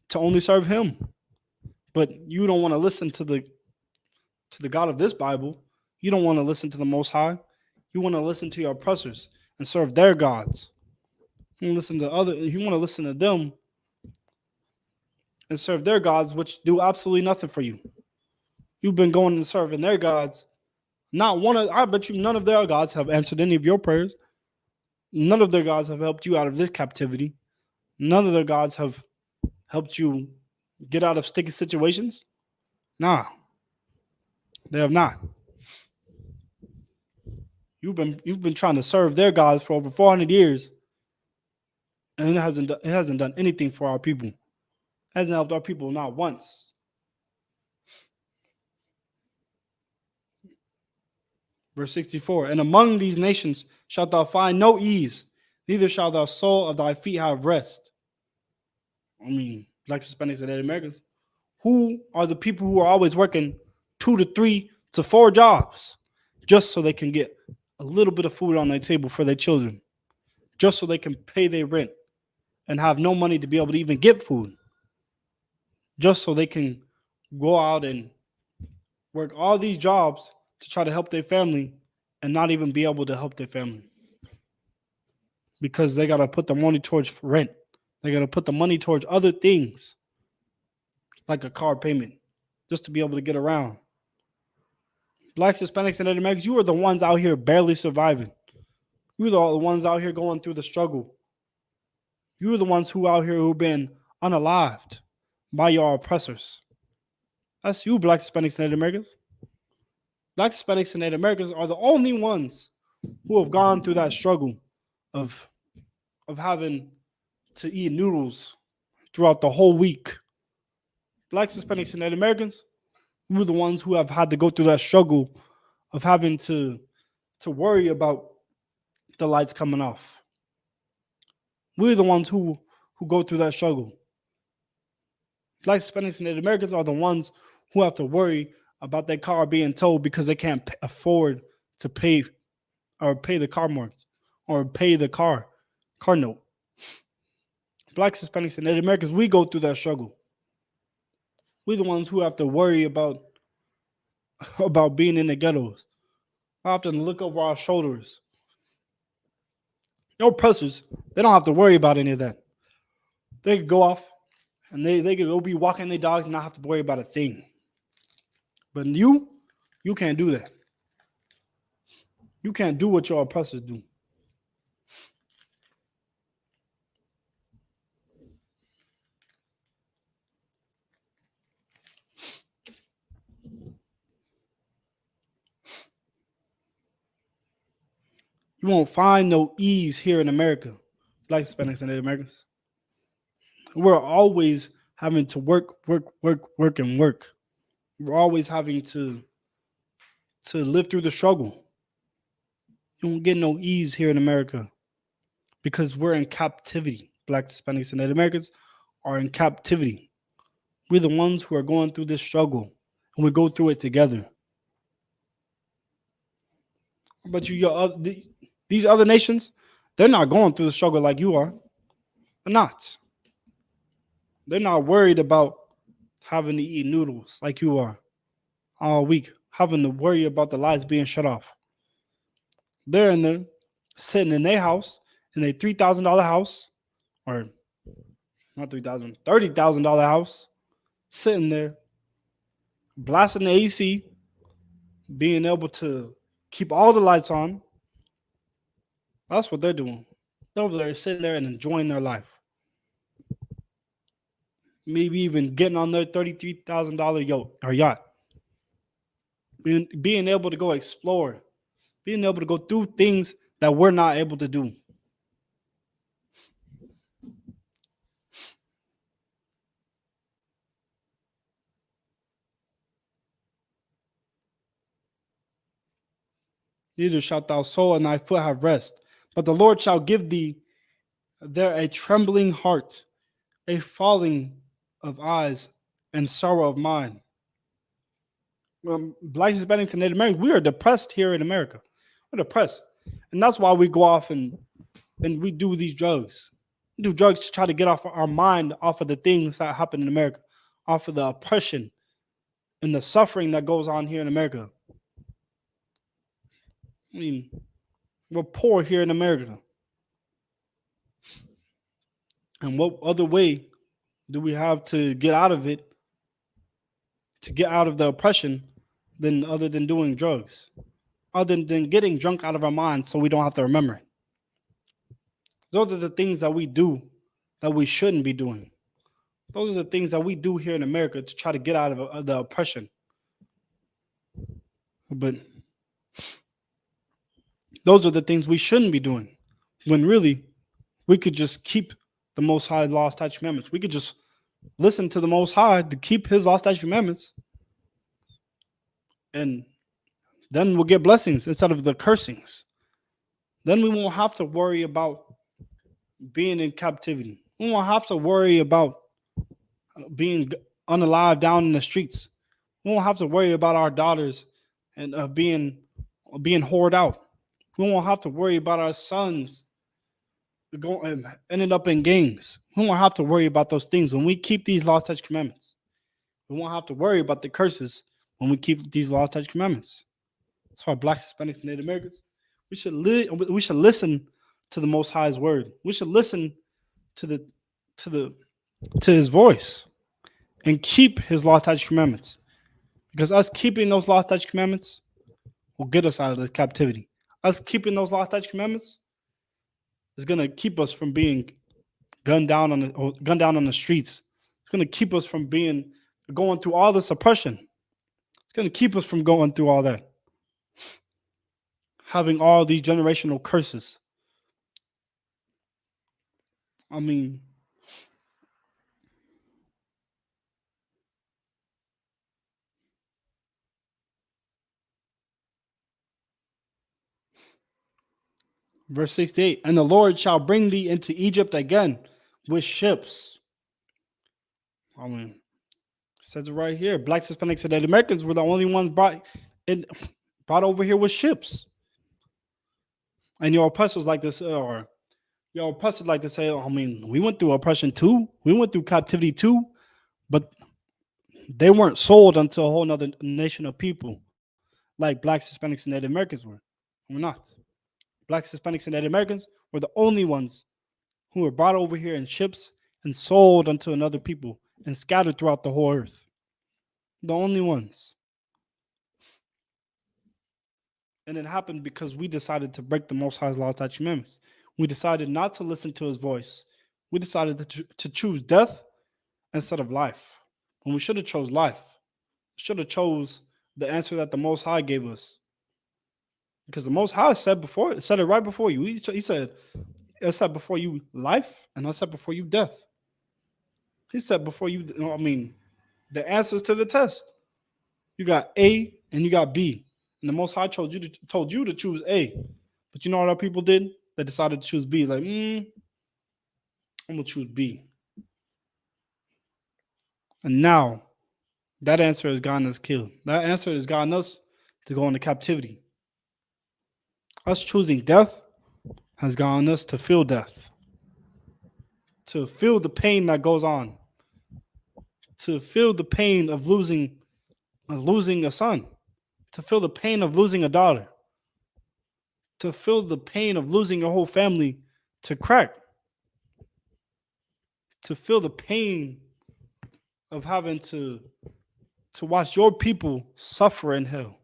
to only serve Him. But you don't want to listen to the God of this Bible. You don't want to listen to the Most High. You want to listen to your oppressors and serve their gods. You want to listen to them and serve their gods, which do absolutely nothing for you. You've been going and serving their gods. I bet you none of their gods have answered any of your prayers. None of their gods have helped you out of this captivity. None of their gods have helped you get out of sticky situations. Nah, they have not. You've been trying to serve their gods for over 400 years, and it hasn't done anything for our people. It hasn't helped our people not once. Verse 64, and among these nations shalt thou find no ease, neither shall the sole of thy feet have rest. Blacks, Hispanics, and Native Americans. Who are the people who are always working 2 to 3 to 4 jobs just so they can get a little bit of food on their table for their children, just so they can pay their rent and have no money to be able to even get food, just so they can go out and work all these jobs to try to help their family and not even be able to help their family because they got to put the money towards rent. They got to put the money towards other things like a car payment just to be able to get around. Blacks, Hispanics, and Native Americans, you are the ones out here barely surviving. You're the ones out here going through the struggle. You're the ones who out here who've been unalived by your oppressors. That's you, Blacks, Hispanics, and Native Americans. Blacks, Hispanics, and Native Americans are the only ones who have gone through that struggle of having to eat noodles throughout the whole week. Blacks, Hispanics, and Native Americans, we're the ones who have had to go through that struggle of having to worry about the lights coming off. We're the ones who go through that struggle. Blacks, Hispanics, and Native Americans are the ones who have to worry about their car being towed because they can't afford to pay the car mortgage or pay the car note. Blacks, Hispanics, and Native Americans, we go through that struggle. We're the ones who have to worry about being in the ghettos. I have to look over our shoulders. No oppressors, they don't have to worry about any of that. They could go off and they could go be walking their dogs and not have to worry about a thing. But you can't do that. You can't do what your oppressors do. You won't find no ease here in America, Blacks, Hispanics, and Native Americans. We're always having to work. We're always having to live through the struggle. You won't get no ease here in America because we're in captivity. Blacks, Hispanics, and Native Americans are in captivity. We're the ones who are going through this struggle, and we go through it together. But these other nations, they're not going through the struggle like you are. They're not. They're not worried about having to eat noodles like you are all week, having to worry about the lights being shut off. They're in there sitting in their house, in a $3,000 house, or not $3,000, $30,000 house, sitting there blasting the AC, being able to keep all the lights on. That's what they're doing. They're over there sitting there and enjoying their life. Maybe even getting on their $33,000 yacht. Being able to go explore. Being able to go do things that we're not able to do. Neither shalt thou soul and thy foot have rest. But the Lord shall give thee there a trembling heart, a falling of eyes, and sorrow of mind. Blacks, Hispanics, and Native Americans, we are depressed here in America. We're depressed. And that's why we go off and we do these drugs. We do drugs to try to get off our mind off of the things that happen in America, off of the oppression and the suffering that goes on here in America. I mean, we're poor here in America. And what other way do we have to get out of it, to get out of the oppression, than other than doing drugs, other than getting drunk out of our minds so we don't have to remember it? Those are the things that we do that we shouldn't be doing. Those are the things that we do here in America to try to get out of the oppression. But those are the things we shouldn't be doing, when really we could just keep the Most High law, statutes, commandments. We could just listen to the Most High to keep His law, statutes, commandments, and then we'll get blessings instead of the cursings. Then we won't have to worry about being in captivity. We won't have to worry about being unalive down in the streets. We won't have to worry about our daughters and being whored out. We won't have to worry about our sons ending up in gangs. We won't have to worry about those things when we keep these laws, statutes, commandments. We won't have to worry about the curses when we keep these laws, statutes, commandments. That's why Blacks, Hispanics, and Native Americans, we should listen to the Most High's word. We should listen to His voice and keep His law, statutes, commandments. Because us keeping those law, statutes, commandments will get us out of this captivity. Us keeping those law, statutes, commandments is going to keep us from being gunned down on the streets. It's going to keep us from going through all this oppression. It's going to keep us from going through all that, having all these generational curses. I mean, verse 68, and the Lord shall bring thee into Egypt again with ships. I mean, it says it right here. Blacks, Hispanics, and Native Americans were the only ones brought over here with ships. And your oppressors like this, or your oppressors like to say, I mean, we went through oppression too. We went through captivity too, but they weren't sold unto a whole nother nation of people like Blacks, Hispanics, and Native Americans were. We're not. Blacks, Hispanics, and Native Americans were the only ones who were brought over here in ships and sold unto another people and scattered throughout the whole earth. The only ones. And it happened because we decided to break the Most High's law, statutes, commandments. We decided not to listen to His voice. We decided to choose death instead of life. When we should have chose life. We should have chose the answer that the Most High gave us. Because the Most High said it right before you. He said, I said before you life, and I said before you death. He said before you, the answers to the test. You got A and you got B. And the Most High told you to choose A. But you know what our people did? They decided to choose B. Like, I'm going to choose B. And now, that answer has gotten us killed. That answer has gotten us to go into captivity. Us choosing death has gotten us to feel death. To feel the pain that goes on. To feel the pain of losing a son. To feel the pain of losing a daughter. To feel the pain of losing your whole family to crack. To feel the pain of having to to watch your people suffer in hell.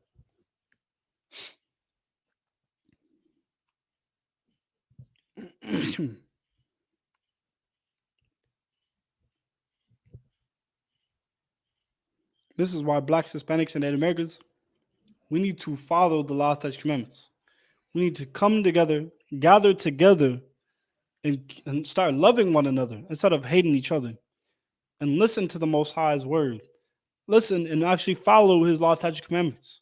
This is why Blacks, Hispanics, and Native Americans, we need to follow the law, statutes, commandments. We need to come together, gather together, and start loving one another instead of hating each other. And listen to the Most High's word. Listen and actually follow his law, statutes, commandments.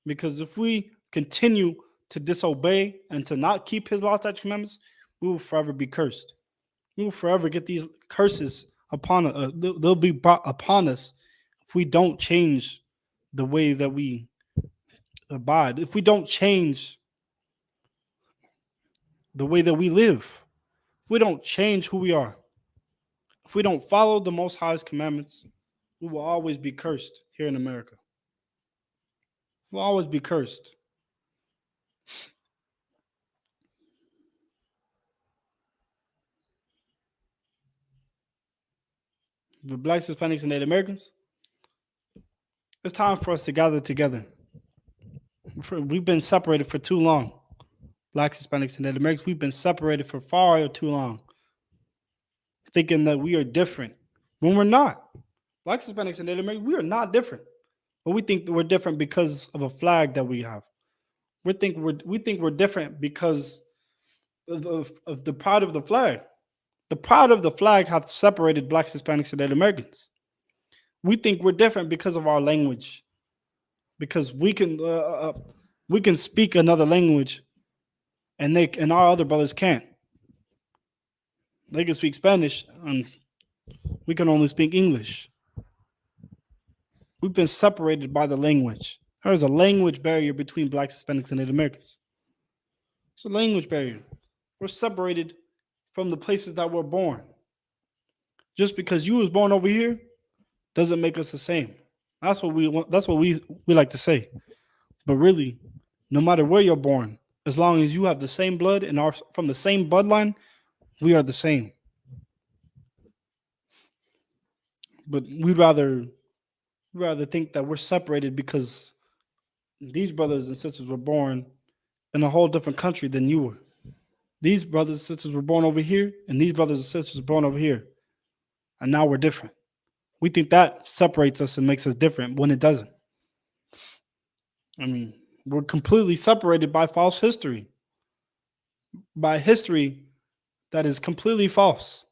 Because if we continue to disobey and to not keep his law, statutes, commandments, we will forever be cursed. We will forever get these curses upon us. They'll be brought upon us if we don't change the way that we abide. If we don't change the way that we live. If we don't change who we are. If we don't follow the Most High's commandments, we will always be cursed here in America. We'll always be cursed. The Blacks, Hispanics, and Native Americans, it's time for us to gather together. We've been separated for too long. Blacks, Hispanics, and Native Americans, we've been separated for far too long, thinking that we are different when we're not. Blacks, Hispanics, and Native Americans, we are not different. But we think that we're different because of a flag that we have. We think we're different because of the pride of the flag. The pride of the flag has separated Blacks, Hispanics, and Native Americans. We think we're different because of our language, because we can speak another language, and our other brothers can't. They can speak Spanish, and we can only speak English. We've been separated by the language. There is a language barrier between Blacks, Hispanics, and Native Americans. It's a language barrier. We're separated from the places that we're born. Just because you was born over here doesn't make us the same. That's what we want. That's what we like to say. But really, no matter where you're born, as long as you have the same blood and are from the same bloodline, we are the same. But we'd rather think that we're separated because these brothers and sisters were born in a whole different country than you were. These brothers and sisters were born over here, and these brothers and sisters were born over here. And now we're different. We think that separates us and makes us different when it doesn't. I mean, we're completely separated by false history. By history that is completely false.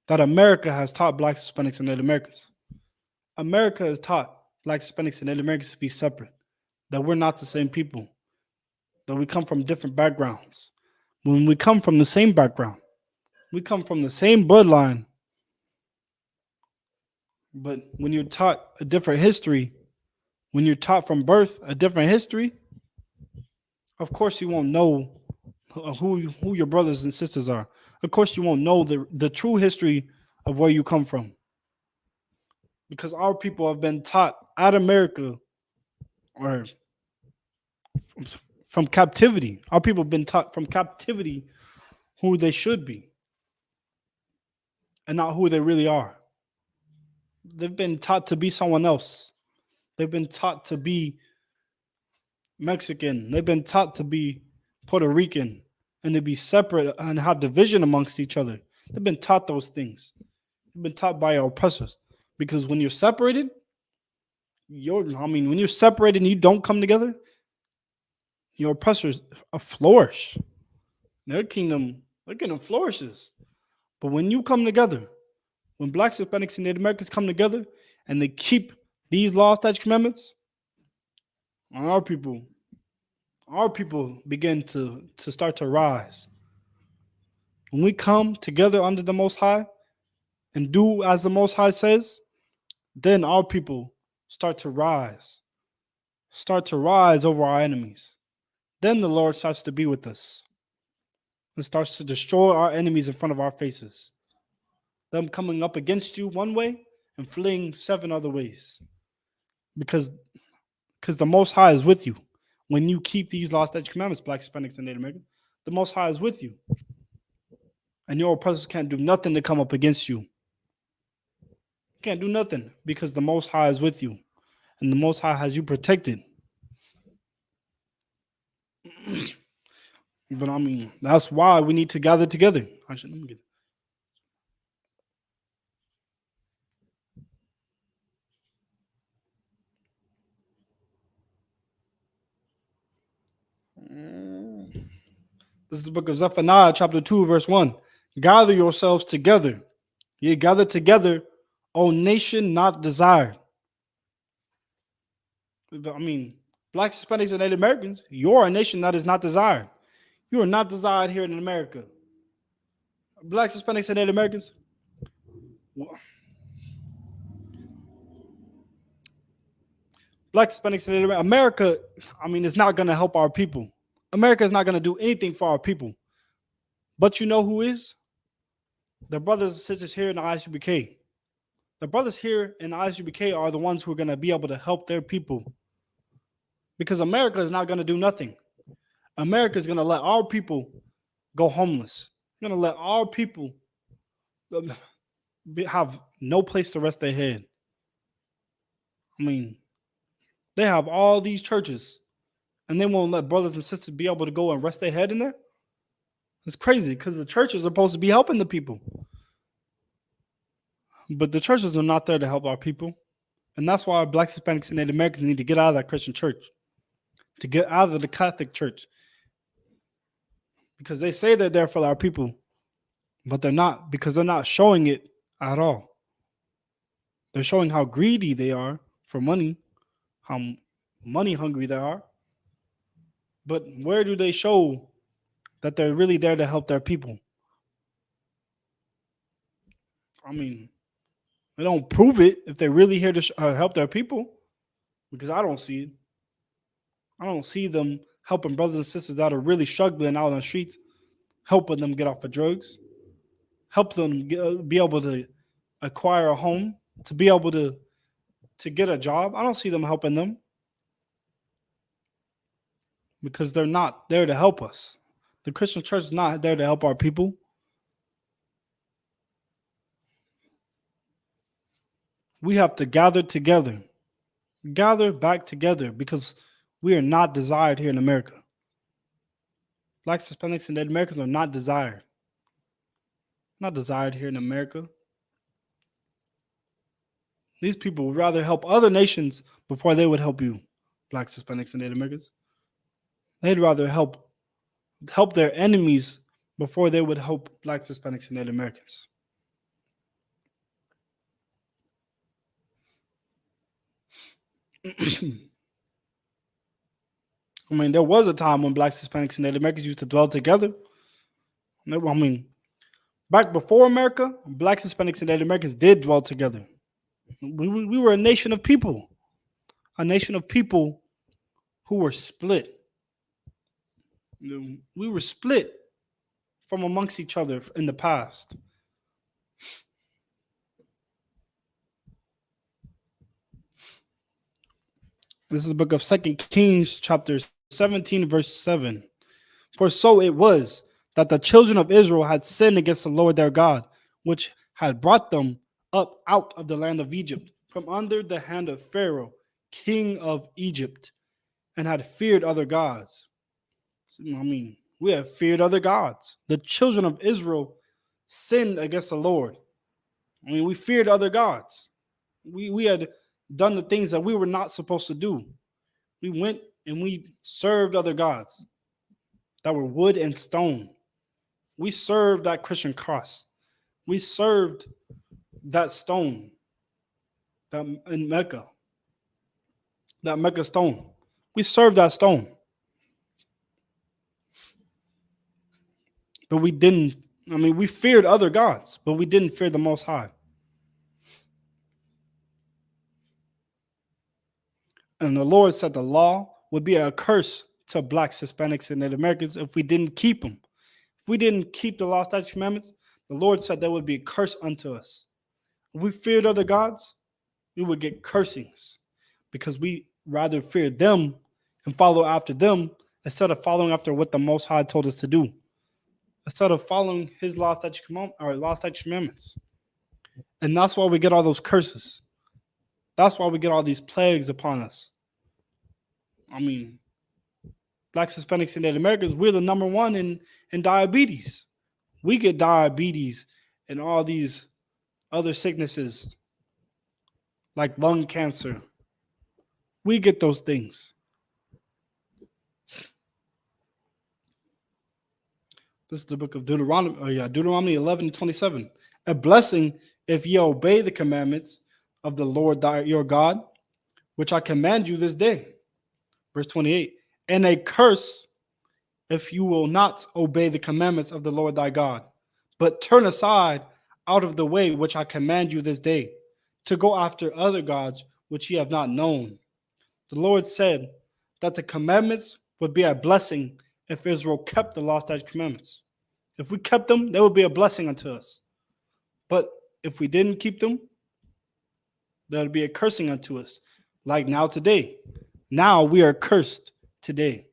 That America has taught Blacks, Hispanics, and Native Americans. America has taught Blacks, Hispanics, and Native Americans to be separate. That we're not the same people. That we come from different backgrounds. When we come from the same background, we come from the same bloodline. But when you're taught a different history, when you're taught from birth a different history, of course you won't know who your brothers and sisters are. Of course you won't know the true history of where you come from. Because our people have been taught at America or from captivity. Our people have been taught from captivity who they should be and not who they really are. They've been taught to be someone else. They've been taught to be Mexican. They've been taught to be Puerto Rican and to be separate and have division amongst each other. They've been taught those things. They've been taught by our oppressors. Because when you're separated, when you're separated and you don't come together, your oppressors flourish. Their kingdom flourishes. But when you come together, when Blacks, Hispanics, and Native Americans come together and they keep these laws, statutes, commandments, our people begin to start to rise. When we come together under the Most High and do as the Most High says, then our people start to rise over our enemies. Then the Lord starts to be with us and starts to destroy our enemies in front of our faces. Them coming up against you one way and fleeing 7 other ways. Because the Most High is with you. When you keep these laws, statutes, commandments, Blacks, Hispanics, and Native Americans, the Most High is with you. And your oppressors can't do nothing to come up against you. Can't do nothing because the Most High is with you. and the Most High has you protected. But I mean, that's why we need to gather together. Actually, let me get it. This is the book of Zephaniah, chapter 2, verse 1. Gather yourselves together. Ye gather together, O nation not desired. I mean, blacks, Hispanics, and Native Americans, you're a nation that is not desired. You are not desired here in America. Blacks, Hispanics, and Native Americans, blacks, Hispanics, and Native America, I mean, it's not going to help our people. America is not going to do anything for our people. But you know who is? The brothers and sisters here in the Isupk. The brothers here in the Isupk are the ones who are going to be able to help their people. Because America is not going to do nothing. America is going to let our people go homeless. Going to let our people have no place to rest their head. I mean, they have all these churches, and they won't let brothers and sisters be able to go and rest their head in there. It's crazy because the churches are supposed to be helping the people. But the churches are not there to help our people. And that's why blacks, Hispanics, and Native Americans need to get out of that Christian church, to get out of the Catholic church. Because they say they're there for our people, but they're not, because they're not showing it at all. They're showing how greedy they are for money, how money hungry they are. But where do they show that they're really there to help their people? I mean, they don't prove it if they're really here to help their people, because I don't see it. I don't see them helping brothers and sisters that are really struggling out on the streets, helping them get off of drugs, help them be able to acquire a home, to be able to get a job. I don't see them helping them because they're not there to help us. The Christian church is not there to help our people. We have to gather together, gather back together, because we are not desired here in America. Blacks, Hispanics, and Native Americans are not desired. Not desired here in America. These people would rather help other nations before they would help you, blacks, Hispanics, and Native Americans. They'd rather help their enemies before they would help blacks, Hispanics, and Native Americans. I mean, there was a time when blacks, Hispanics, and Native Americans used to dwell together. I mean, back before America, blacks, Hispanics, and Native Americans did dwell together. We were a nation of people who were split. We were split from amongst each other in the past. This is the book of 2 Kings, chapter 17, verse 7. For so it was that the children of Israel had sinned against the Lord their God, which had brought them up out of the land of Egypt, from under the hand of Pharaoh, king of Egypt, and had feared other gods. I mean, we have feared other gods. The children of Israel sinned against the Lord. I mean, we feared other gods. We had done the things that we were not supposed to do. We went and we served other gods that were wood and stone. We served that Christian cross. We served that stone, that in Mecca, that Mecca stone. We served that stone. But we didn't, I mean, we feared other gods, but we didn't fear the Most High. And the Lord said the law would be a curse to blacks, Hispanics, and Native Americans if we didn't keep them. If we didn't keep the law, statutes, commandments, the Lord said there would be a curse unto us. If we feared other gods, we would get cursings because we rather feared them and follow after them instead of following after what the Most High told us to do. Instead of following his law, statutes, commandments. And that's why we get all those curses. That's why we get all these plagues upon us. I mean, blacks, Hispanics, and Native Americans, we're the number one in diabetes. We get diabetes and all these other sicknesses like lung cancer. We get those things. This is the book of Deuteronomy. Deuteronomy 11:27. A blessing if ye obey the commandments of the Lord your God, which I command you this day. Verse 28. And a curse if you will not obey the commandments of the Lord thy God, but turn aside out of the way which I command you this day, to go after other gods which ye have not known. The Lord said that the commandments would be a blessing if Israel kept the law, statutes, commandments. If we kept them, they would be a blessing unto us. But if we didn't keep them, that would be a cursing unto us. Like now today. Now we are cursed today.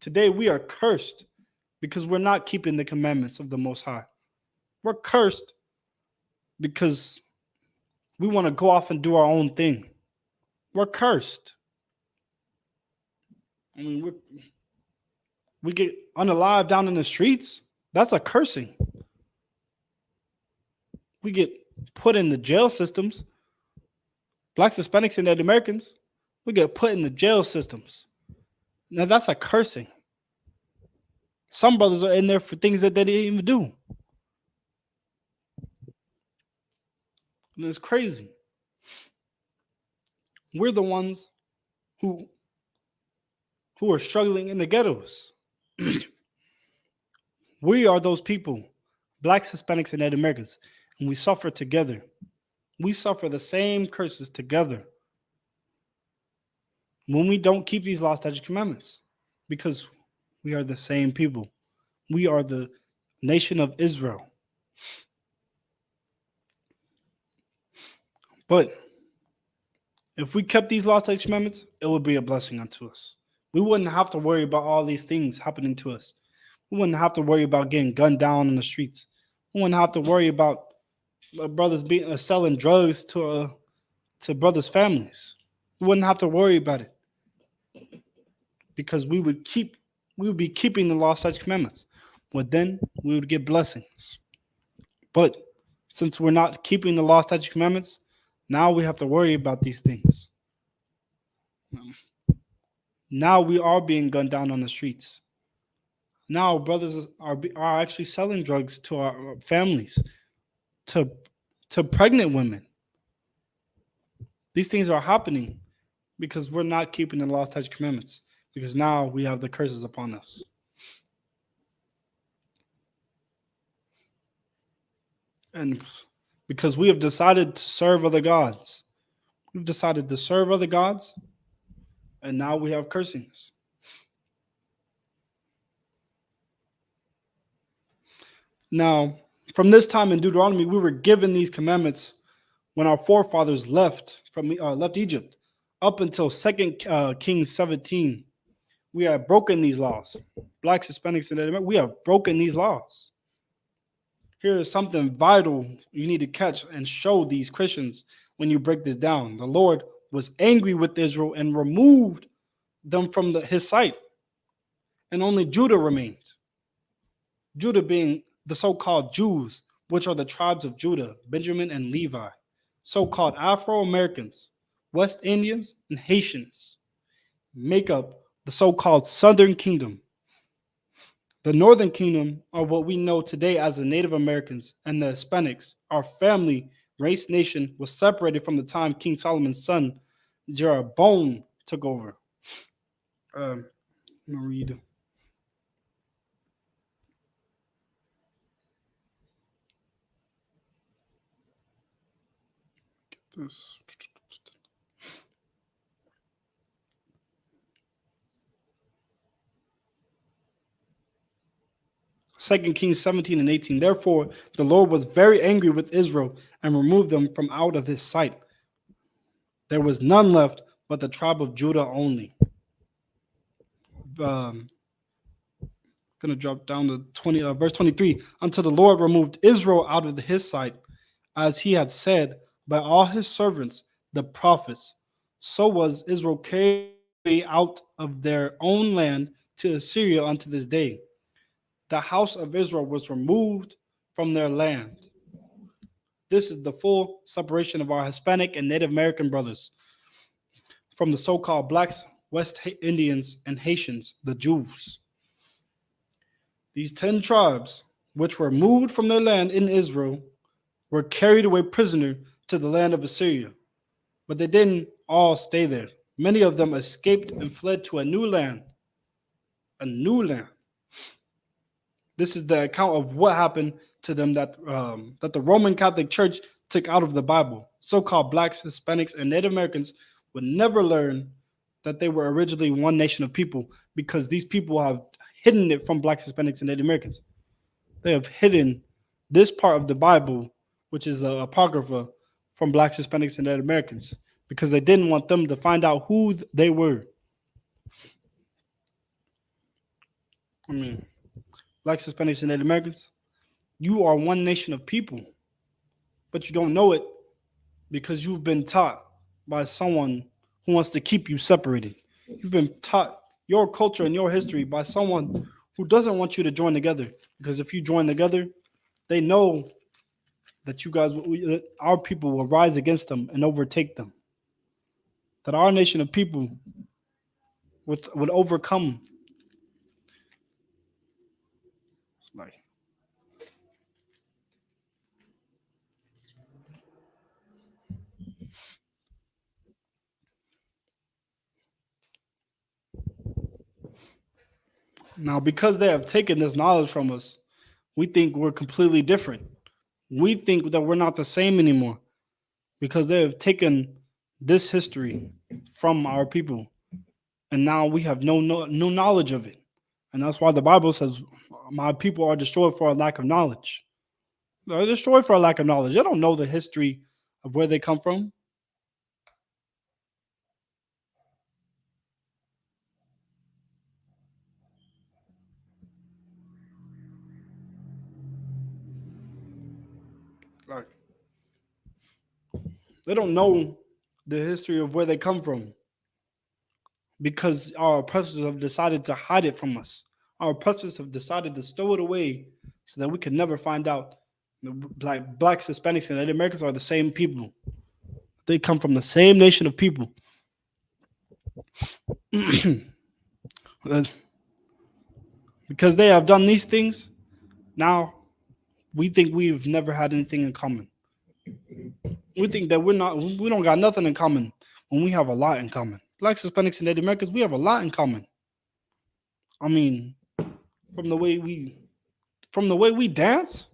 Today we are cursed because we're not keeping the commandments of the Most High. We're cursed because we want to go off and do our own thing. We're cursed. I mean, we get unalive down in the streets. That's a cursing. We get put in the jail systems. Blacks, Hispanics, and Native Americans, we get put in the jail systems. Now that's a cursing. Some brothers are in there for things that they didn't even do. And it's crazy. We're the ones who are struggling in the ghettos. We are those people, blacks, Hispanics, and Native Americans, and we suffer together. We suffer the same curses together when we don't keep these laws, statutes, commandments, because we are the same people. We are the nation of Israel. But if we kept these laws, statutes, commandments, it would be a blessing unto us. We wouldn't have to worry about all these things happening to us. We wouldn't have to worry about getting gunned down in the streets. We wouldn't have to worry about brothers selling drugs to brothers' families. We wouldn't have to worry about it because we would be keeping the law, statutes, commandments. But then we would get blessings. But since we're not keeping the law, statutes, commandments, now we have to worry about these things. Now we are being gunned down on the streets. Now brothers are actually selling drugs to our families, to pregnant women. These things are happening because we're not keeping the law, statutes, commandments, because now we have the curses upon us. And because we have decided to serve other gods. We've decided to serve other gods, and now we have cursings. Now, from this time in Deuteronomy, we were given these commandments when our forefathers left Egypt. Up until 2 Kings 17, we have broken these laws. Blacks, Hispanics, and Native Americans, we have broken these laws. Here is something vital you need to catch and show these Christians when you break this down. The Lord was angry with Israel and removed them from his sight, and only Judah remained. Judah being the so-called Jews, which are the tribes of Judah, Benjamin, and Levi, so-called Afro-Americans, West Indians, and Haitians, make up the so-called Southern Kingdom. The Northern Kingdom are what we know today as the Native Americans and the Hispanics. Our family race nation was separated from the time King Solomon's son, Jeroboam, took over. I'm going to read. Get this. 2 Kings 17 and 18. Therefore, the Lord was very angry with Israel and removed them from out of his sight. There was none left but the tribe of Judah only. Going to drop down to verse 23. Until the Lord removed Israel out of his sight, as he had said by all his servants the prophets. So was Israel carried out of their own land to Assyria unto this day. The house of Israel was removed from their land. This is the full separation of our Hispanic and Native American brothers from the so-called blacks, West Indians, and Haitians, the Jews. These 10 tribes, which were moved from their land in Israel, were carried away prisoner to the land of Assyria. But they didn't all stay there. Many of them escaped and fled to a new land. A new land. This is the account of what happened to them that the Roman Catholic Church took out of the Bible. So-called blacks, Hispanics, and Native Americans would never learn that they were originally one nation of people, because these people have hidden it from blacks, Hispanics, and Native Americans. They have hidden this part of the Bible, which is a apocrypha, from blacks, Hispanics, and Native Americans, because they didn't want them to find out who they were. I mean, blacks, Hispanics, and Native Americans, you are one nation of people, but you don't know it because you've been taught by someone who wants to keep you separated. You've been taught your culture and your history by someone who doesn't want you to join together, because if you join together, they know that you guys, our people, will rise against them and overtake them. That our nation of people would overcome. Like, now, because they have taken this knowledge from us, we think we're completely different. We think that we're not the same anymore because they have taken this history from our people, and now we have no knowledge of it. And that's why the Bible says, my people are destroyed for a lack of knowledge. They're destroyed for a lack of knowledge. They don't know the history of where they come from. Like, they don't know the history of where they come from because our oppressors have decided to hide it from us. Our oppressors have decided to stow it away so that we can never find out. Blacks, Hispanics, and Native Americans are the same people. They come from the same nation of people. Because they have done these things, now we think we've never had anything in common. We think that we don't got nothing in common when we have a lot in common. Blacks, Hispanics, and Native Americans, we have a lot in common. I mean, from the way we dance,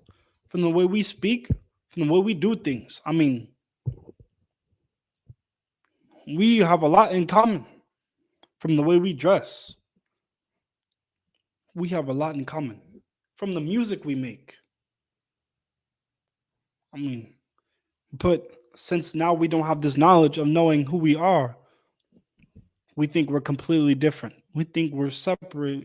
from the way we speak, from the way we do things. I mean, we have a lot in common. From the way we dress, we have a lot in common. From the music we make. I mean, but since now we don't have this knowledge of knowing who we are, we think we're completely different. We think we're separate.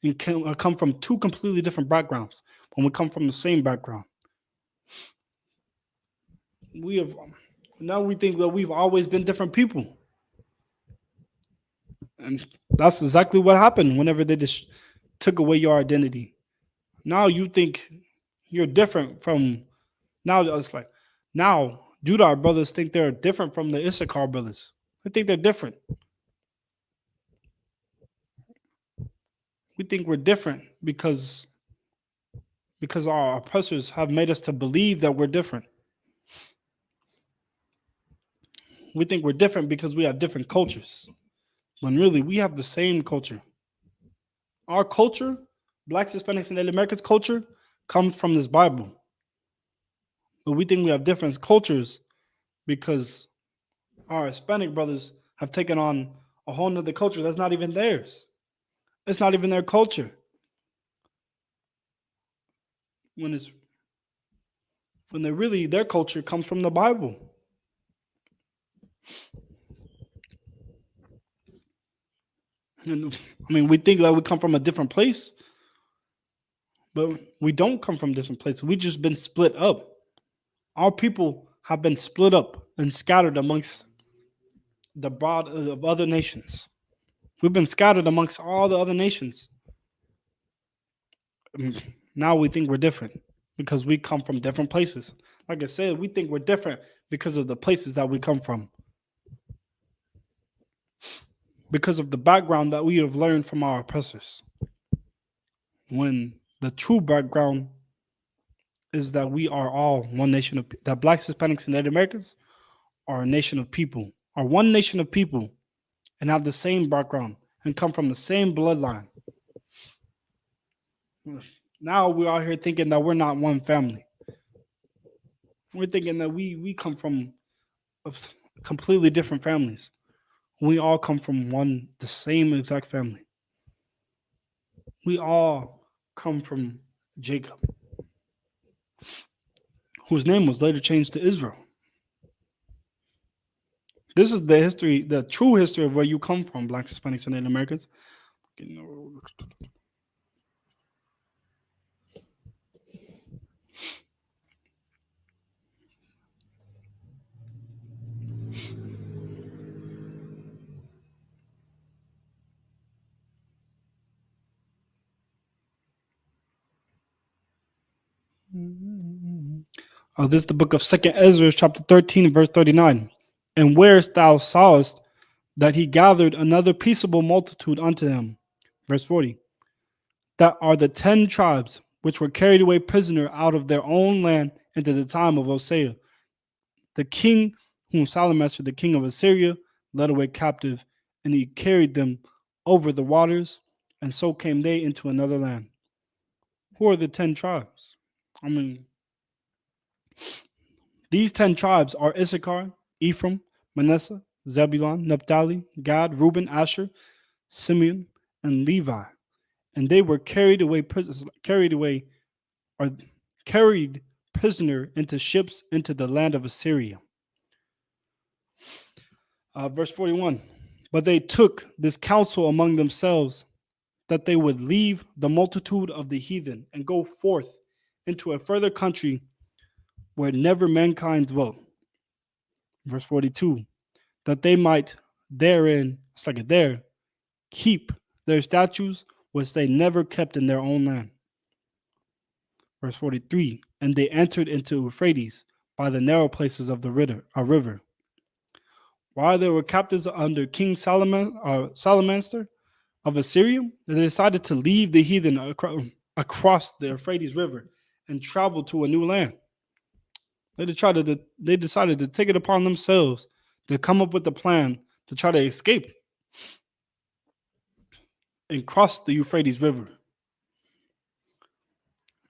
And come from two completely different backgrounds when we come from the same background. Now we think that we've always been different people. And that's exactly what happened whenever they just took away your identity. Now you think you're different from, now it's like, now Judah brothers think they're different from the Issachar brothers. They think they're different. We think we're different because our oppressors have made us to believe that we're different. We think we're different because we have different cultures, when really we have the same culture. Our culture, Blacks, Hispanics, and Native Americans culture, comes from this Bible. But we think we have different cultures because our Hispanic brothers have taken on a whole nother culture that's not even theirs. It's not even their culture. When their culture comes from the Bible. And I mean, we think that we come from a different place, but we don't come from different places. We just been split up. Our people have been split up and scattered amongst the broad of other nations. We've been scattered amongst all the other nations. Now we think we're different because we come from different places. Like I said, we think we're different because of the places that we come from, because of the background that we have learned from our oppressors. When the true background is that we are all one nation of that Blacks, Hispanics, and Native Americans are a nation of people, are one nation of people, and have the same background and come from the same bloodline. Now we're out here thinking that we're not one family. We're thinking that we come from completely different families. We all come from the same exact family. We all come from Jacob, whose name was later changed to Israel. This is the history, the true history of where you come from, Blacks, Hispanics, and Native Americans. This is the book of 2nd Ezra, chapter 13, verse 39. And whereas thou sawest that he gathered another peaceable multitude unto him. Verse 40. That are the 10 tribes which were carried away prisoner out of their own land into the time of Hosea, the king whom Salmanaser, the king of Assyria, led away captive, and he carried them over the waters, and so came they into another land. Who are the 10 tribes? These 10 tribes are Issachar, Ephraim, Manasseh, Zebulun, Naphtali, Gad, Reuben, Asher, Simeon, and Levi. And they were carried prisoner into ships into the land of Assyria. Verse 41. But they took this counsel among themselves that they would leave the multitude of the heathen and go forth into a further country where never mankind dwelt. Verse 42. That they might therein, keep their statutes which they never kept in their own land. Verse 43. And they entered into Euphrates by the narrow places of the river. While they were captives under King Salmanaser of Assyria, they decided to leave the heathen across the Euphrates River and travel to a new land. They decided to take it upon themselves to come up with a plan to try to escape and cross the Euphrates River.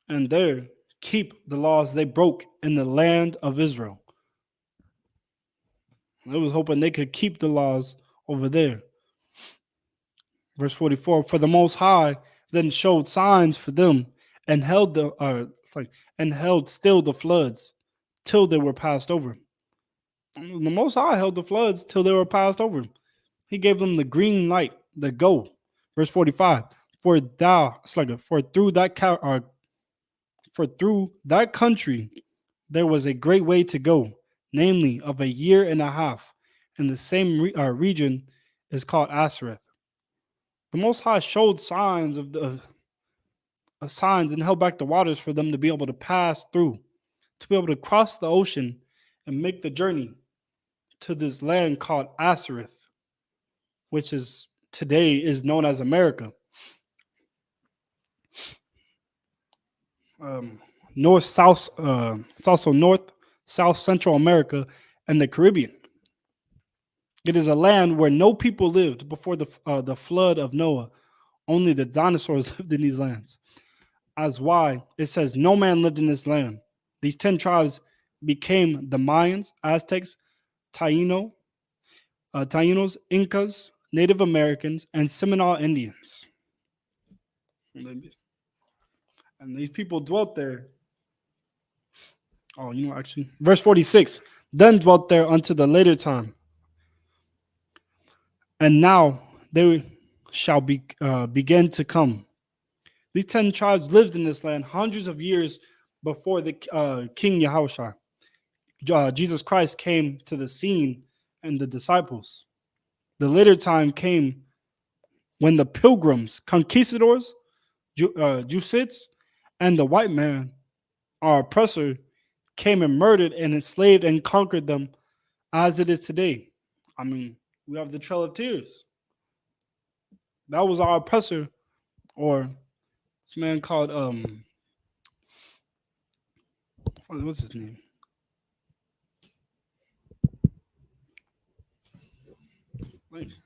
And there keep the laws they broke in the land of Israel. They was hoping they could keep the laws over there. Verse 44, for the Most High then showed signs for them and held still the floods till they were passed over. The Most High held the floods till they were passed over. He gave them the green light, the go. Verse 45, for through that country there was a great way to go, namely of a year and a half, and the same region is called Ashereth. The Most High showed signs signs and held back the waters for them to be able to pass through, to be able to cross the ocean and make the journey to this land called Ashereth, which is today is known as America. North-South, it's also North, South, Central America, and the Caribbean. It is a land where no people lived before the flood of Noah. Only the dinosaurs lived in these lands. As why it says no man lived in this land. These 10 tribes became the Mayans, Aztecs, Taínos, Incas, Native Americans, and Seminole Indians. And these people dwelt there. Verse 46, then dwelt there unto the later time. And now they shall begin to come. These 10 tribes lived in this land hundreds of years before the King Yahushua. Jesus Christ came to the scene and the disciples. The later time came when the pilgrims, conquistadors, Jesuits, and the white man, our oppressor, came and murdered and enslaved and conquered them as it is today. I mean, we have the Trail of Tears. That was our oppressor, or this man called what's his name? Wait.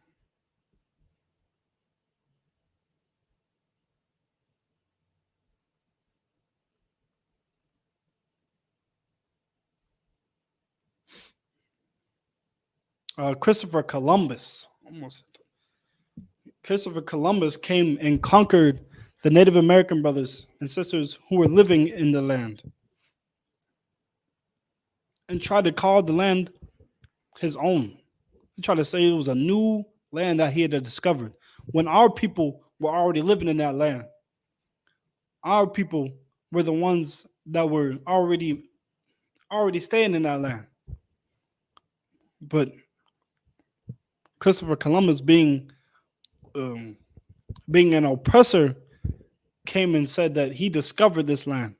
Christopher Columbus. Christopher Columbus came and conquered the Native American brothers and sisters who were living in the land and tried to call the land his own. He tried to say it was a new land that he had discovered when our people were already living in that land. Our people were the ones that were already staying in that land. But Christopher Columbus, being an oppressor, came and said that he discovered this land.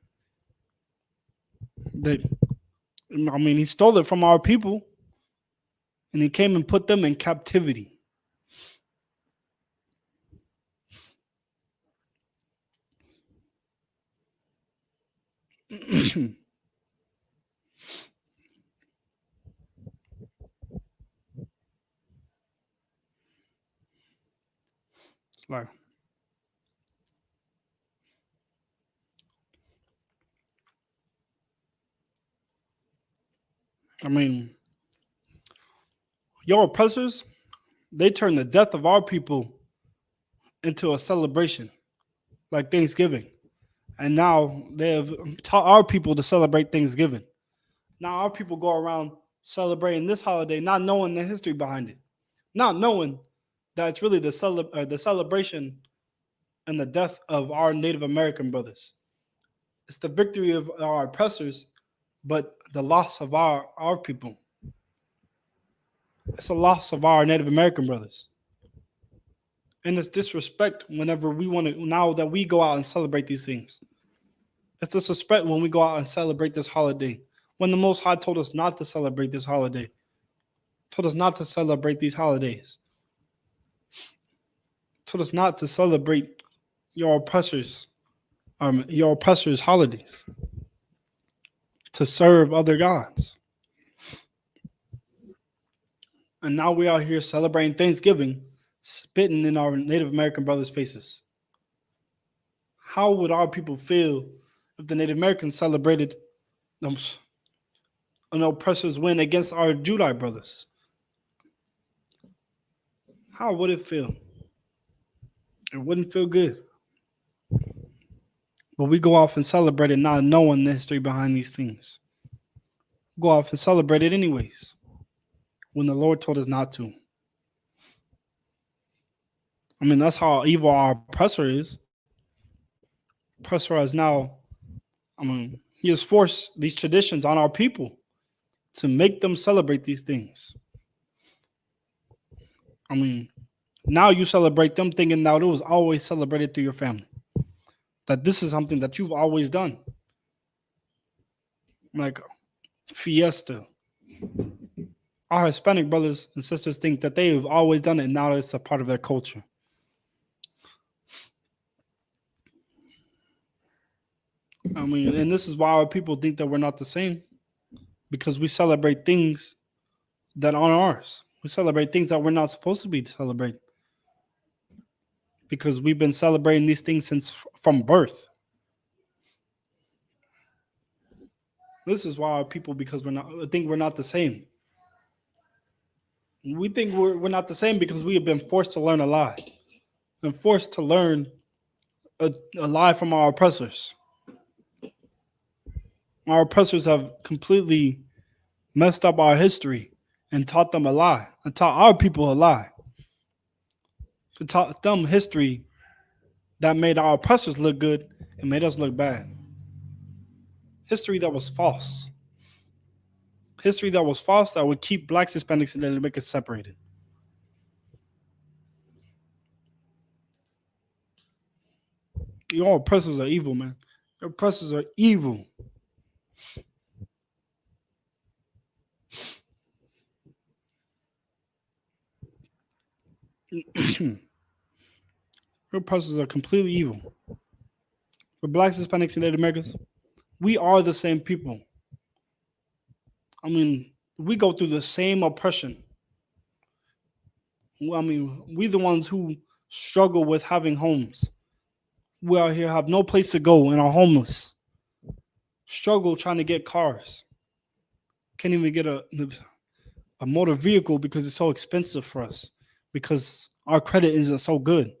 He stole it from our people, and he came and put them in captivity. Like, your oppressors, they turned the death of our people into a celebration, like Thanksgiving. And now they have taught our people to celebrate Thanksgiving. Now our people go around celebrating this holiday, not knowing the history behind it, not knowing that it's really the celebration and the death of our Native American brothers. It's the victory of our oppressors, but the loss of our people. It's a loss of our Native American brothers. And it's disrespect whenever we want to, now that we go out and celebrate these things. It's disrespect when we go out and celebrate this holiday. When the Most High told us not to celebrate this holiday. Told us not to celebrate these holidays. Told us not to celebrate your oppressors' holidays. To serve other gods. And now we are here celebrating Thanksgiving, spitting in our Native American brothers' faces. How would our people feel if the Native Americans celebrated an oppressor's win against our Judite brothers? How would it feel? It wouldn't feel good. But we go off and celebrate it not knowing the history behind these things. Go off and celebrate it anyways, when the Lord told us not to. That's how evil our oppressor is. Oppressor has now, he has forced these traditions on our people to make them celebrate these things. Now you celebrate them thinking that it was always celebrated through your family. That this is something that you've always done. Like fiesta. Our Hispanic brothers and sisters think that they have always done it and now it's a part of their culture. And this is why our people think that we're not the same. Because we celebrate things that aren't ours. We celebrate things that we're not supposed to be celebrating. Because we've been celebrating these things from birth. This is why our people, because think we're not the same. We think we're not the same because we have been forced to learn a lie. Been forced to learn a lie from our oppressors. Our oppressors have completely messed up our history and taught them a lie. And taught our people a lie. To taught them history that made our oppressors look good and made us look bad. History that was false. history that was false that would keep blacks, Hispanics, and Native Americans separated. Your oppressors are evil, man. Your oppressors are evil. Your oppressors are completely evil. For blacks, Hispanics, and Native Americans, we are the same people. I mean, we go through the same oppression. I mean, we the ones who struggle with having homes. We out here have no place to go and are homeless. Struggle trying to get cars. Can't even get a motor vehicle because it's so expensive for us. Because our credit isn't so good.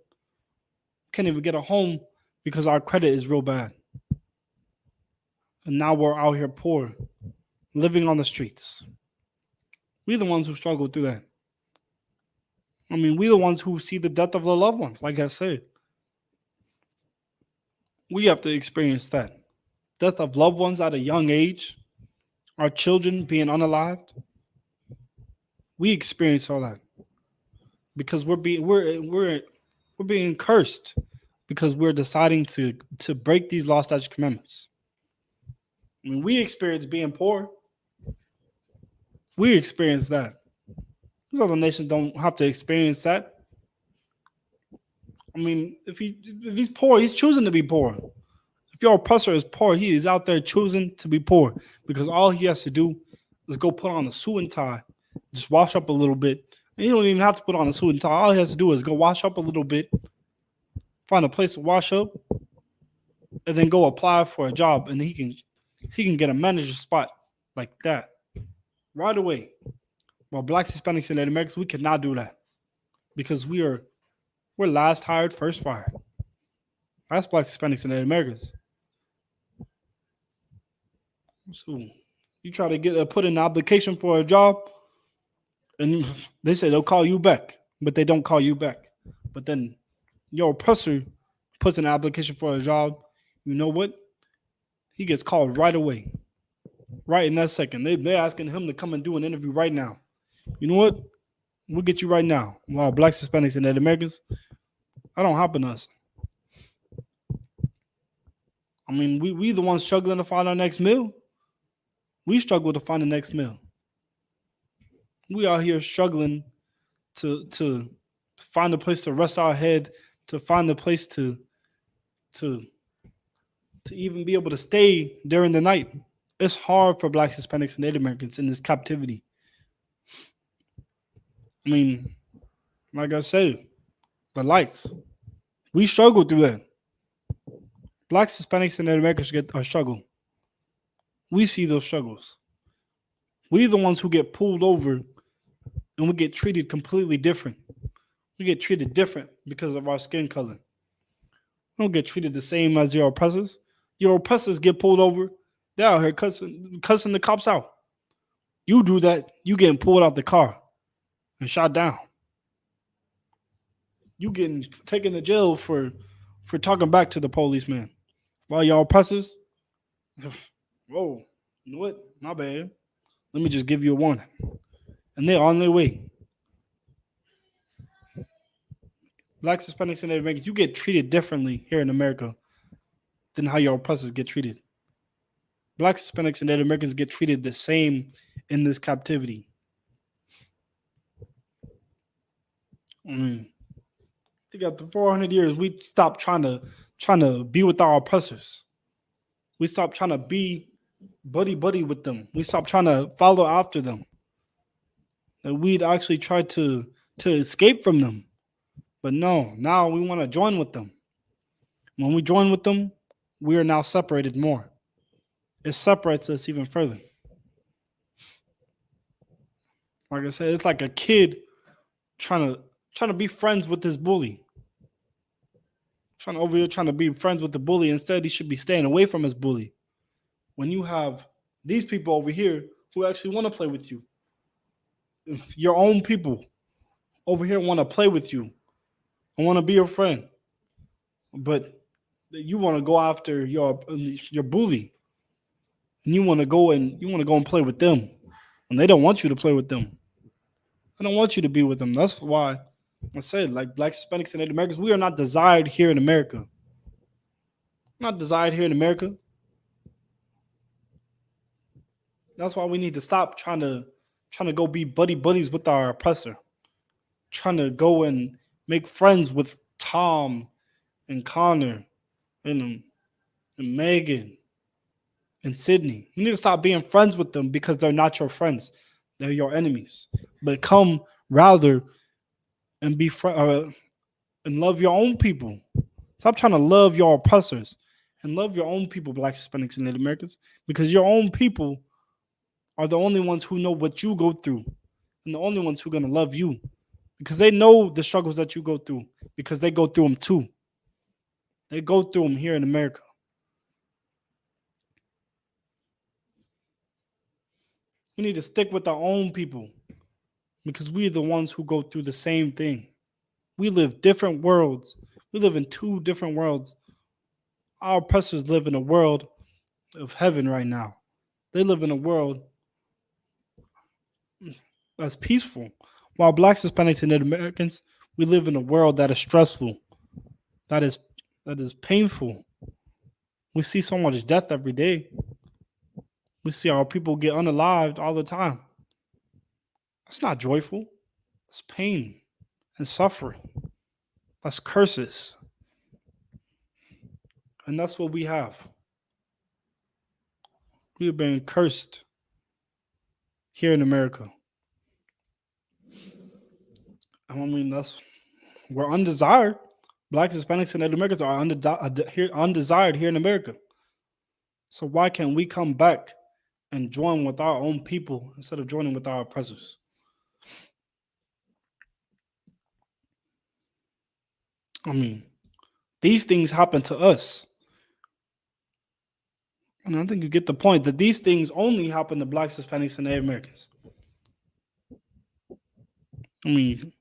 Can't even get a home because our credit is real bad. And now we're out here poor, living on the streets. We're the ones who struggle through that. I mean, we're the ones who see the death of their loved ones, like I said. We have to experience that. Death of loved ones at a young age, our children being unalived. We experience all that because we're being cursed because we're deciding to break these law, statutes, commandments. I mean, we experience being poor. We experience that. These other nations don't have to experience that. I mean, if he's poor, he's choosing to be poor. If your oppressor is poor, he is out there choosing to be poor because all he has to do is go put on a suit and tie, just wash up a little bit. And you don't even have to put on a suit and tie. All he has to do is go wash up a little bit, find a place to wash up, and then go apply for a job, and he can get a manager spot like that right away. While blacks, Hispanics, and Native Americans, we cannot do that because we're last hired, first fired. That's blacks, Hispanics, and Native Americans. So you try to put in an application for a job, and they say they'll call you back, but they don't call you back. But then your oppressor puts in an application for a job. You know what? He gets called right away, right in that second. They're asking him to come and do an interview right now. You know what? We'll get you right now. While blacks, Hispanics, and Native Americans, that don't happen to us. I mean, we the ones struggling to find our next meal. We struggle to find the next meal. We are here struggling to find a place to rest our head, to find a place to even be able to stay during the night. It's hard for blacks, Hispanics, and Native Americans in this captivity. I mean, like I said, the lights. We struggle through that. Blacks, Hispanics, and Native Americans get our struggle. We see those struggles. We're the ones who get pulled over and we get treated completely different. We get treated different because of our skin color. We don't get treated the same as your oppressors. Your oppressors get pulled over. They're out here cussing the cops out. You do that, you getting pulled out the car and shot down. You getting taken to jail for talking back to the policeman. While your oppressors, whoa, you know what? My bad. Let me just give you a warning. And they're on their way. Blacks, Hispanics, and Native Americans, you get treated differently here in America than how your oppressors get treated. Blacks, Hispanics, and Native Americans get treated the same in this captivity. I mean, I think after 400 years, we stopped trying to be with our oppressors. We stopped trying to be buddy with them. We stopped trying to follow after them. And we'd actually tried to escape from them. But no, now we want to join with them. When we join with them, we are now separated more. It separates us even further. Like I said, it's like a kid trying to be friends with this bully. Trying to be friends with the bully. Instead, he should be staying away from his bully. When you have these people over here who actually want to play with you, your own people over here want to play with you. I want to be your friend, but you want to go after your bully, and you want to go and play with them. and they don't want you to play with them. They don't want you to be with them. That's why I said, like, blacks, Hispanics, and Native Americans, we are not desired here in America. Not desired here in America. That's why we need to stop trying to go be buddies with our oppressor. Trying to go and make friends with Tom and Connor and Megan and Sydney. You need to stop being friends with them because they're not your friends. They're your enemies. But come rather and be and love your own people. Stop trying to love your oppressors and love your own people, blacks, Hispanics, and Native Americans, because your own people are the only ones who know what you go through and the only ones who are going to love you because they know the struggles that you go through because they go through them too. They go through them here in America. We need to stick with our own people because we're the ones who go through the same thing. We live different worlds. We live in two different worlds. Our oppressors live in a world of heaven right now. They live in a world that's peaceful. While blacks, Hispanics, and Native Americans, we live in a world that is stressful, that is painful. We see so much death every day. We see our people get unalived all the time. That's not joyful. It's pain and suffering. That's curses. And that's what we have. We have been cursed here in America. I mean, we're undesired. Blacks, Hispanics, and Native Americans are undesired here in America. So why can't we come back and join with our own people instead of joining with our oppressors? I mean, these things happen to us. And I think you get the point that these things only happen to blacks, Hispanics, and Native Americans. I mean,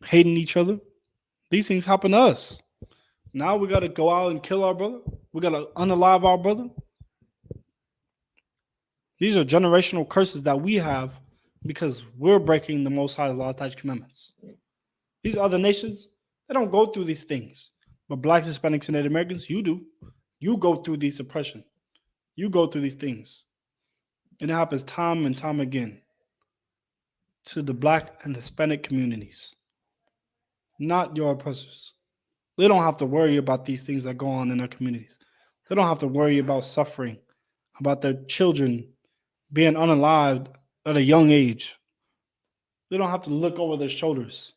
hating each other. These things happen to us. Now we got to go out and kill our brother. We got to unalive our brother. These are generational curses that we have because we're breaking the Most High's law, statutes, commandments. These other nations, they don't go through these things. But blacks, Hispanics, and Native Americans, you do. You go through these oppression. You go through these things. And it happens time and time again to the black and Hispanic communities. Not your oppressors. They don't have to worry about these things that go on in their communities. They don't have to worry about suffering, about their children being unalived at a young age. They don't have to look over their shoulders,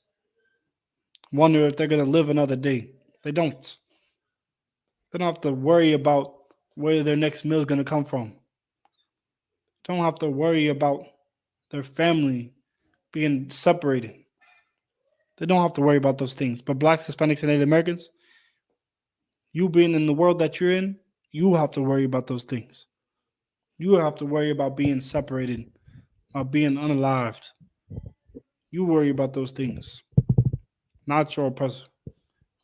wonder if they're going to live another day. They don't. They don't have to worry about where their next meal is going to come from. They don't have to worry about their family being separated. They don't have to worry about those things. But blacks, Hispanics, and Native Americans, you being in the world that you're in, you have to worry about those things. You have to worry about being separated, about being unalived. You worry about those things, not your oppressor.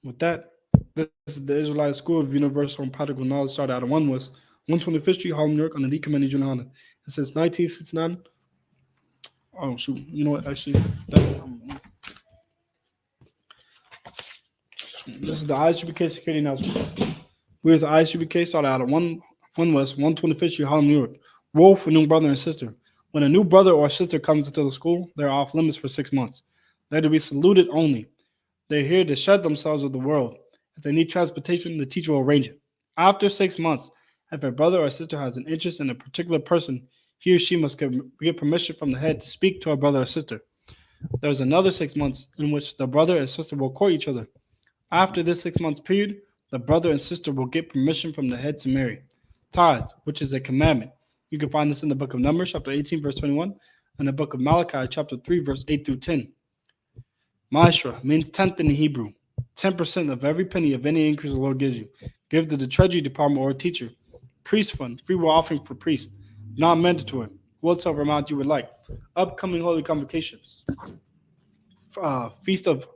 With that, this is the Israelite School of Universal and Practical Knowledge, started out of 1 West, 125th Street, Harlem, New York, on the Lee Community Junior Honor. It says 1969. Oh, shoot. You know what? Actually, this is the Isupk security announcement. We're the Isupk, started out of 1 West, 125th Street, Harlem, New York. Rule for new brother and sister. When a new brother or sister comes into the school, they're off limits for 6 months. They're to be saluted only. They're here to shed themselves of the world. If they need transportation, the teacher will arrange it. After 6 months, if a brother or sister has an interest in a particular person, he or she must get permission from the head to speak to a brother or sister. There's another 6 months in which the brother and sister will court each other. After this 6 months period, the brother and sister will get permission from the head to marry. Tithes, which is a commandment. You can find this in the book of Numbers, chapter 18, verse 21, and the book of Malachi, chapter 3, verse 8 through 10. Maasra means tenth in Hebrew. 10% of every penny of any increase the Lord gives you. Give to the treasury department or a teacher. Priest fund, free will offering for priests. Not mandatory. Whatsoever amount you would like. Upcoming holy convocations. Feast of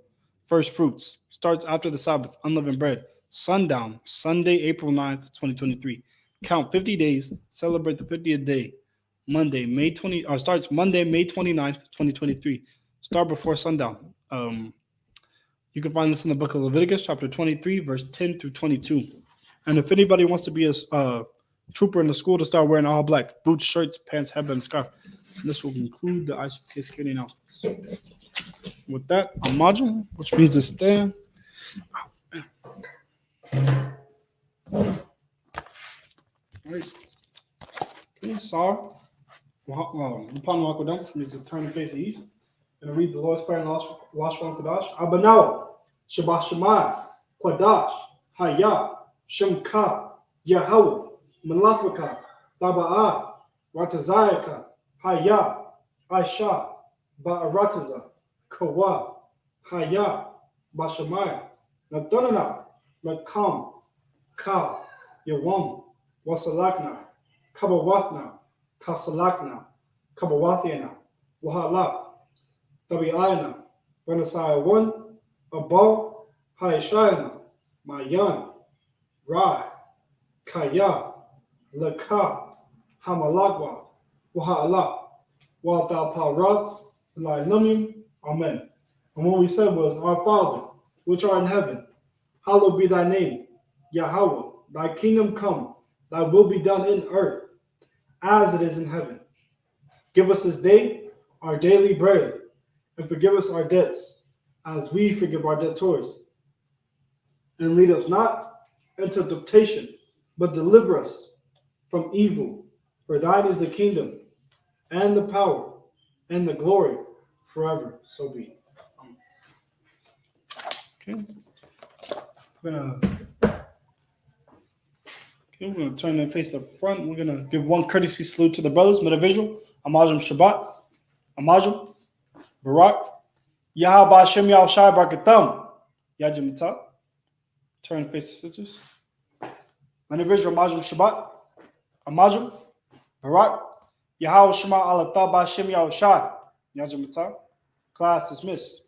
First Fruits. Starts after the Sabbath. Unleavened bread. Sundown. Sunday, April 9th, 2023. Count 50 days. Celebrate the 50th day. Monday, May 20, starts Monday, May 29th, 2023. Start before sundown. You can find this in the book of Leviticus, chapter 23, verse 10 through 22. And if anybody wants to be a trooper in the school, to start wearing all black boots, shirts, pants, headband, scarf. And this will conclude the Isupk security announcements. With that, a module, which means to stand. Right. Okay, Sar. Which means to turn and face the east. And read the Lord's Prayer in Lashon Kodash. Abanawa, Shabbat Shemai, Kodash, Haya, Shemka, Yahweh, Malathaka, Taba'ah, Ratazayaka, Haya, Aisha, Ba'arataza, Kawa, Haya, Bashamaya, Natanana, Nakam, Ka, Yawam, Wasalakna, Kabawathna, Kasalakna, Kabawathiana, Wahala, Tabi'ayna, Vanasaya 1, Abal, Haishayana, Mayan, Rai, Kaya, Laka, Hamalagwa, Waha'ala, Waltaparath, Lainumim, Amen. And what we said was, Our Father, which art in heaven, hallowed be thy name, Yahweh, thy kingdom come, thy will be done in earth, as it is in heaven. Give us this day our daily bread, and forgive us our debts, as we forgive our debtors. And lead us not into temptation, but deliver us from evil. For thine is the kingdom, and the power, and the glory, forever. So be it. Okay. We're gonna turn and face the front. We're gonna give one courtesy salute to the brothers, Medavisual, Amajim Shabbat, Amajim, Barak, Yahaba Hashem Yahushai Barakatam, Yajimata. Turn and face the sisters. Medavisual, Amajim Shabbat, Amajim, Barak, Yahweh Shema Alatah Hashem Yahushai, Yajimata. Class dismissed.